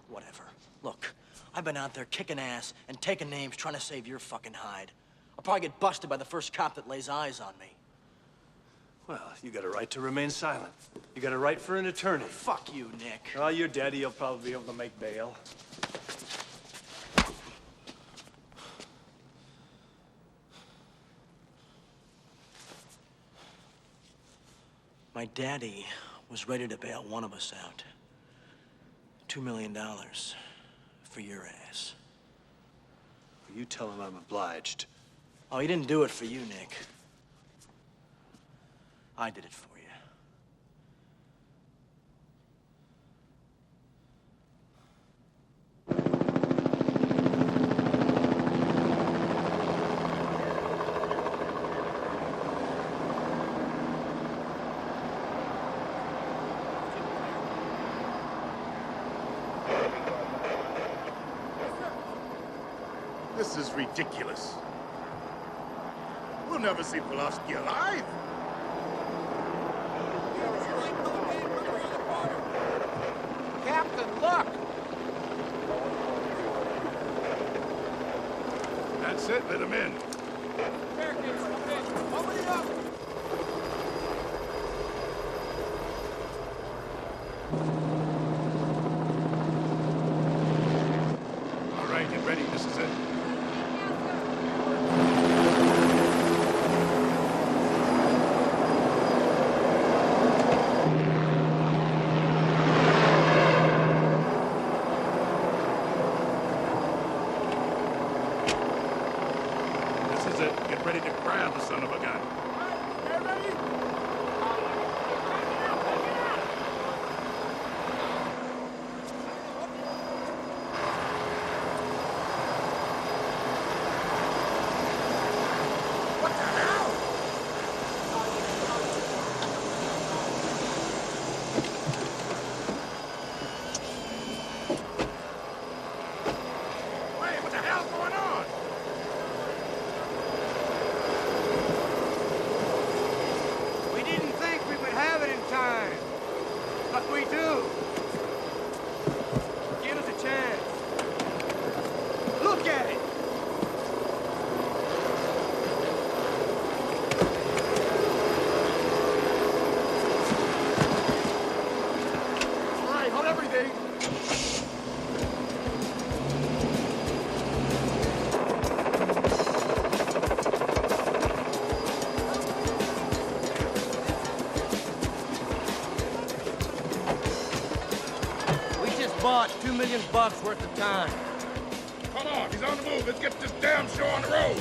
Whatever. Look, I've been out there kicking ass and taking names trying to save your fucking hide. I'll probably get busted by the first cop that lays eyes on me. Well, you got a right to remain silent. You got a right for an attorney. Fuck you, Nick. Well, your daddy will probably be able to make bail. My daddy was ready to bail one of us out. $2 million for your ass. You tell him I'm obliged. Oh, he didn't do it for you, Nick. I did it for you. This is ridiculous. We'll never see Pulaski alive. Captain, look! That's it, let him in. Open it up! All right, get ready, this is it. This is it. Get ready to grab the son of a gun. we do. Give us a chance. Look at it. All right, hold everything. Bought $2 million worth of time. Come on, he's on the move. Let's get this damn show on the road.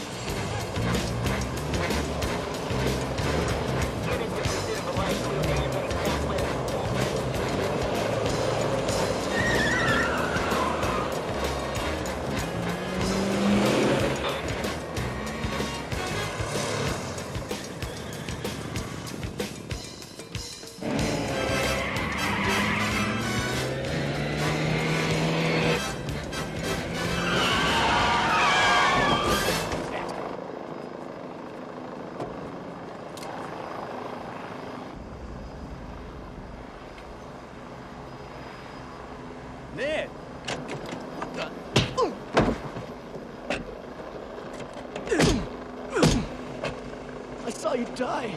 Ned! I saw you die.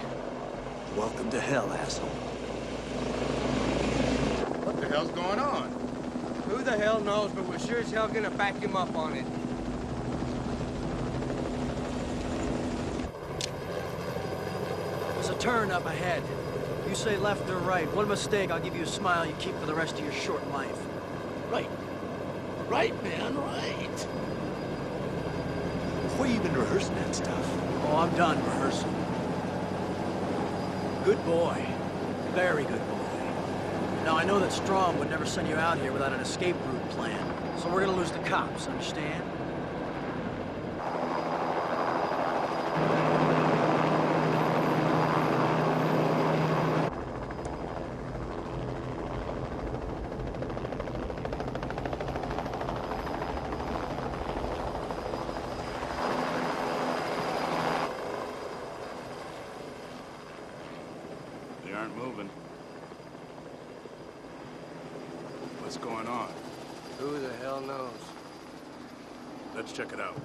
Welcome to hell, asshole. What the hell's going on? Who the hell knows, but we're sure as hell gonna back him up on it. There's a turn up ahead. You say left or right. One mistake, I'll give you a smile you keep for the rest of your short life. Right. Right, man, right. Where you been rehearsing that stuff? Oh, I'm done rehearsing. Good boy. Very good boy. Now, I know that Strom would never send you out here without an escape route plan, so we're gonna lose the cops, understand? They aren't moving. What's going on? Who the hell knows? Let's check it out.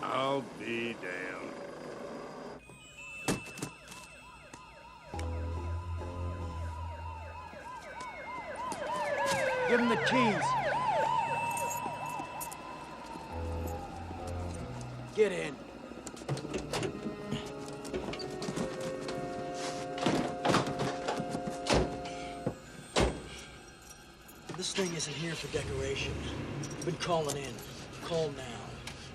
I'll be damned. Give him the keys. Get in. This thing isn't here for decoration. You've been calling in. Call now.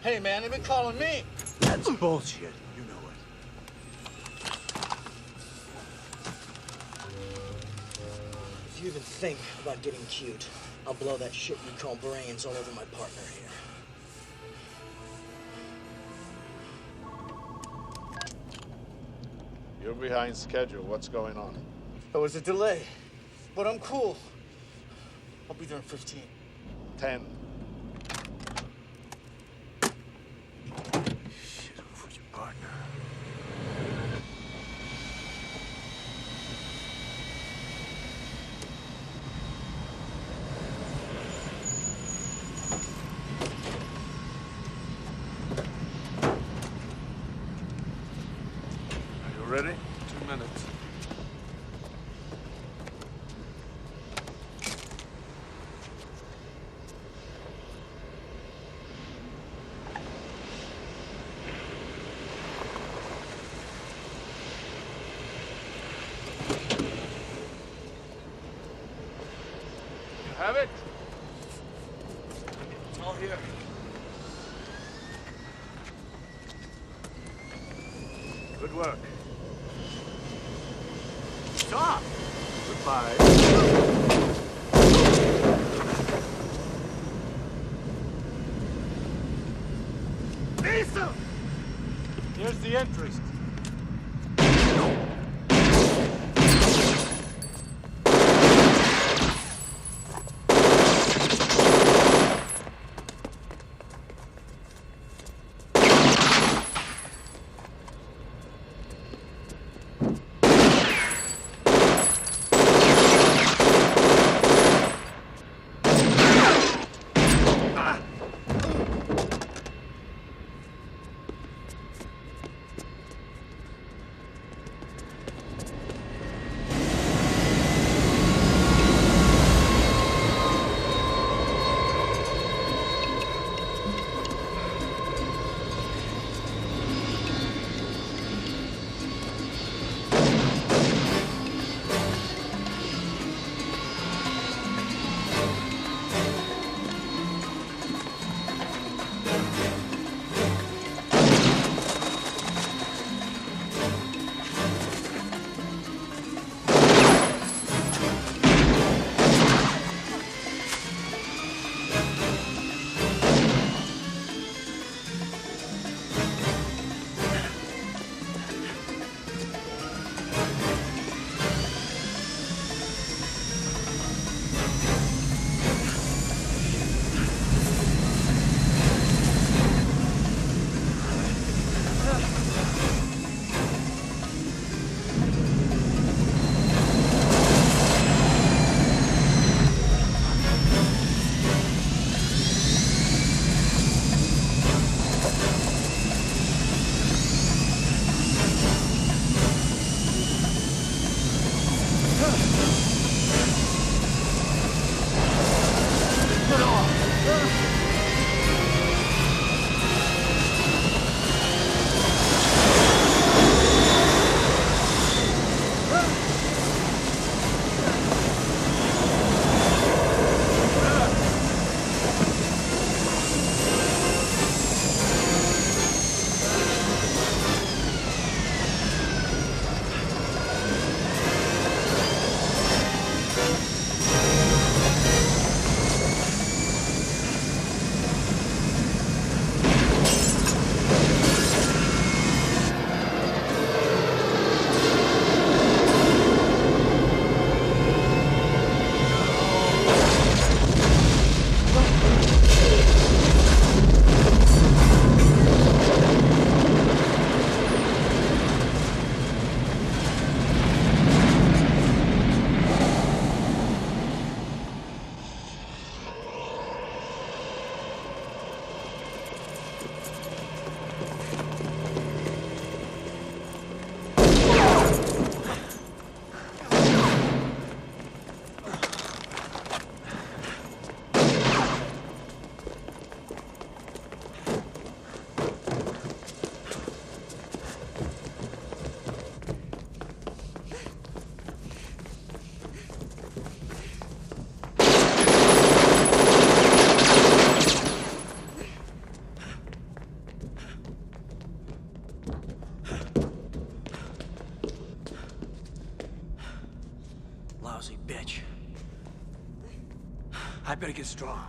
Hey, man, they've been calling me. That's bullshit. You know it. If you even think about getting cute, I'll blow that shit you call brains all over my partner here. You're behind schedule. What's going on? There was a delay, but I'm cool. I'll be there in 15. 10. Shit for your partner. Are you ready? 2 minutes. Have it? It's all here. Good work. Stop! Goodbye. entries. Lousy bitch. I better get strong.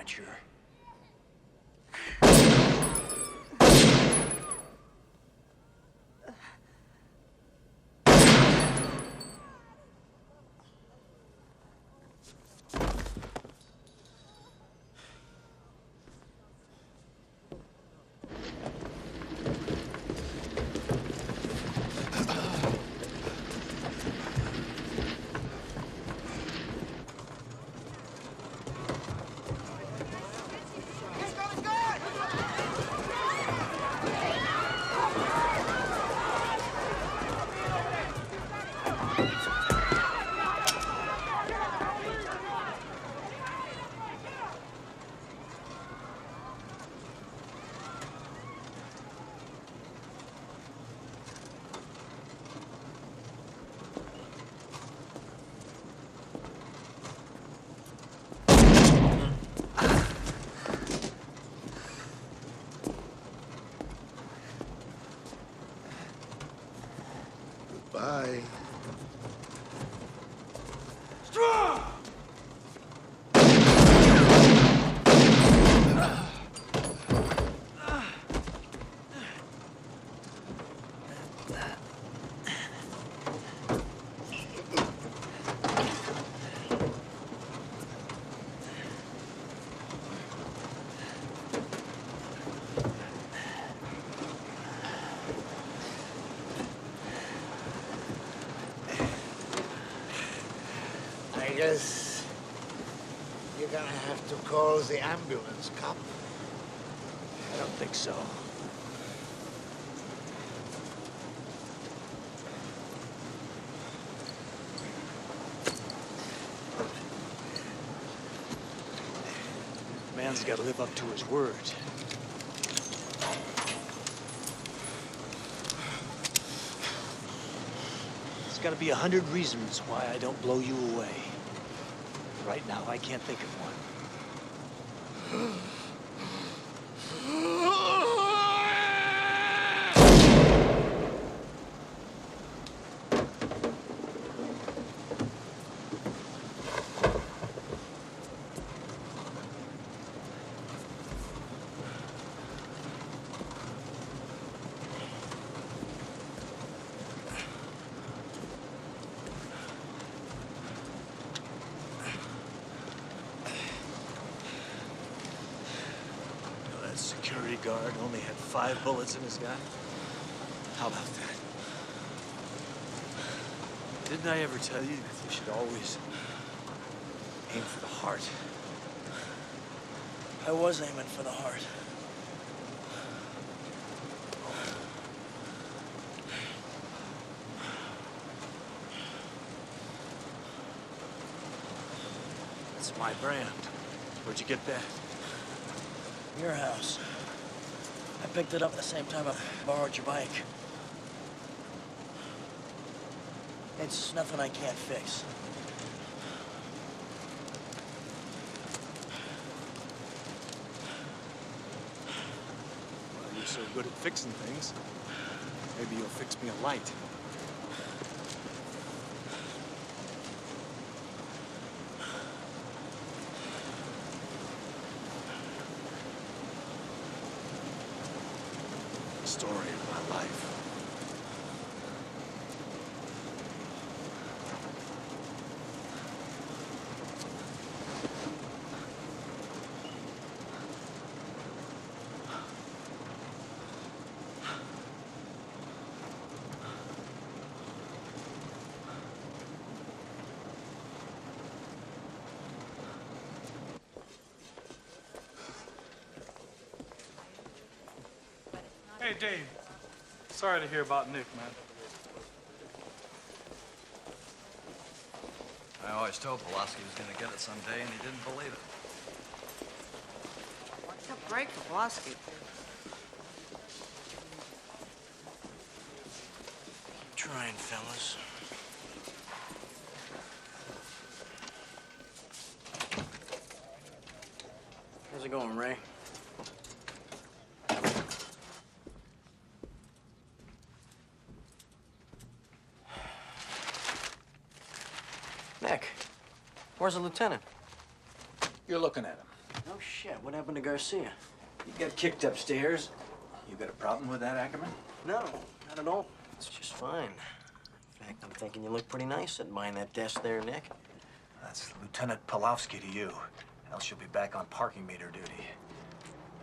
amateur. Bye. Strong! I guess you're gonna have to call the ambulance, cop. I don't think so. Man's got to live up to his word. There's got to be 100 reasons why I don't blow you away. Right now, I can't think of one. That security guard only had 5 bullets in his gun. How about that? Didn't I ever tell you that you should always aim for the heart? I was aiming for the heart. It's my brand. Where'd you get that? Your house. I picked it up at the same time I borrowed your bike. It's nothing I can't fix. Well, you're so good at fixing things. Maybe you'll fix me a light. Story of my life. Hey, Dave. Sorry to hear about Nick, man. I always told Pulaski was gonna get it someday, and he didn't believe it. What's a break for Pulaski? Keep trying, fellas. How's it going, Ray? Nick, where's the lieutenant? You're looking at him. No shit. What happened to Garcia? He got kicked upstairs. You got a problem with that, Ackerman? No, not at all. It's just fine. In fact, I'm thinking you look pretty nice sitting behind that desk there, Nick. That's Lieutenant Pulowski to you. Else you'll be back on parking meter duty.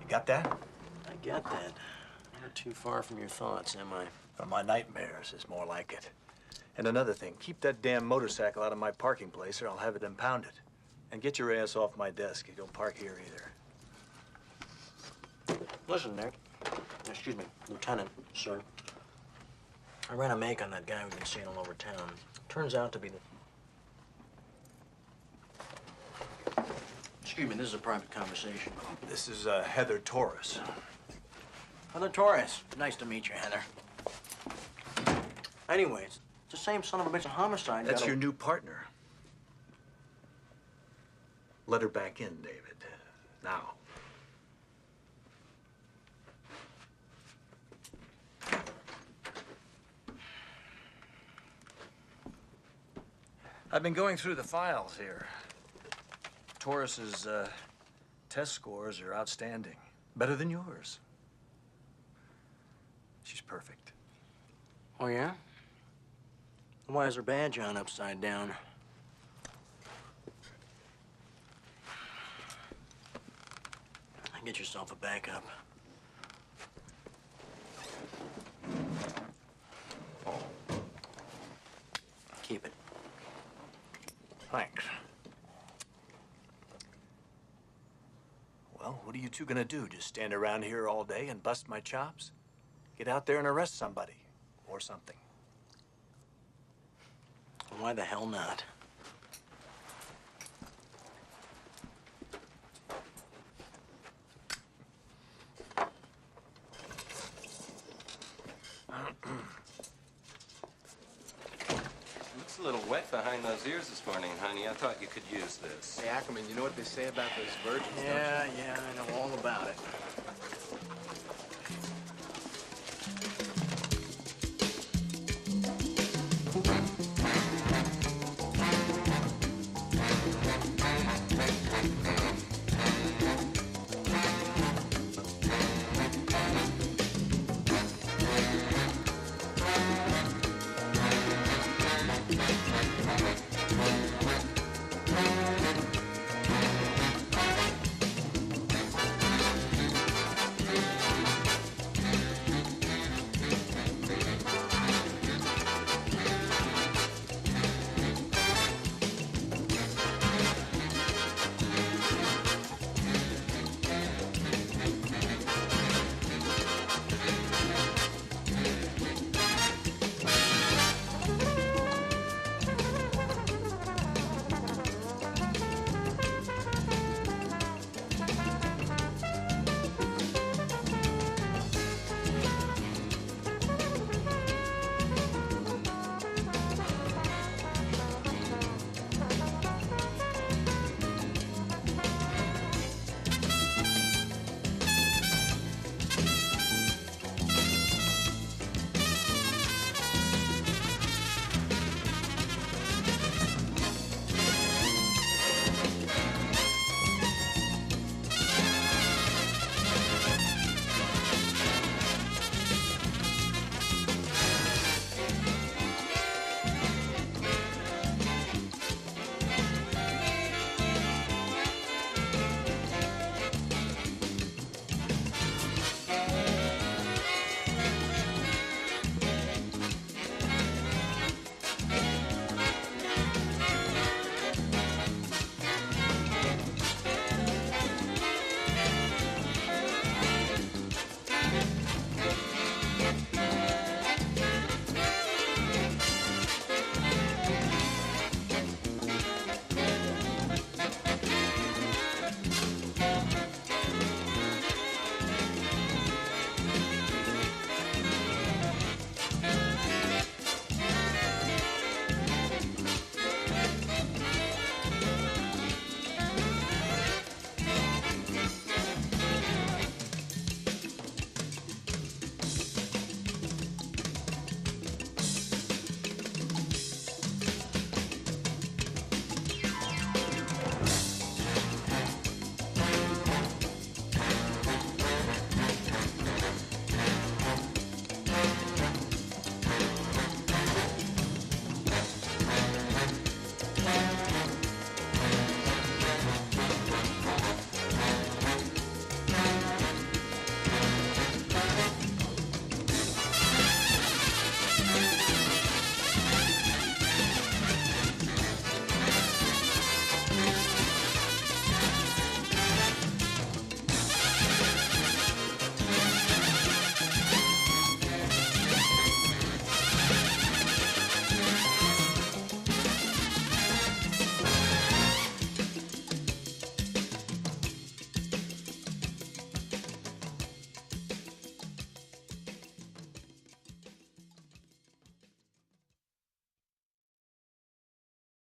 You got that? I got that. Not too far from your thoughts, am I? From my nightmares is more like it. And another thing, keep that damn motorcycle out of my parking place or I'll have it impounded. And get your ass off my desk. You don't park here either. Listen, Nick. Excuse me, Lieutenant, sir. I ran a make on that guy we've been seeing all over town. Turns out to be the... Excuse me, this is a private conversation. This is Heather Torres. Heather Torres. Nice to meet you, Heather. Anyways, it's the same son of a bitch of homicide. That's your new partner. Let her back in, David. Now. I've been going through the files here. Torres's test scores are outstanding. Better than yours. She's perfect. Oh, yeah? Why is her badge on upside down? Get yourself a backup. Keep it. Thanks. Well, what are you two gonna do? Just stand around here all day and bust my chops? Get out there and arrest somebody. Or something. Why the hell not? Looks a little wet behind those ears this morning, honey. I thought you could use this. Hey, Ackerman, you know what they say about those virgins, Yeah, I know all about it.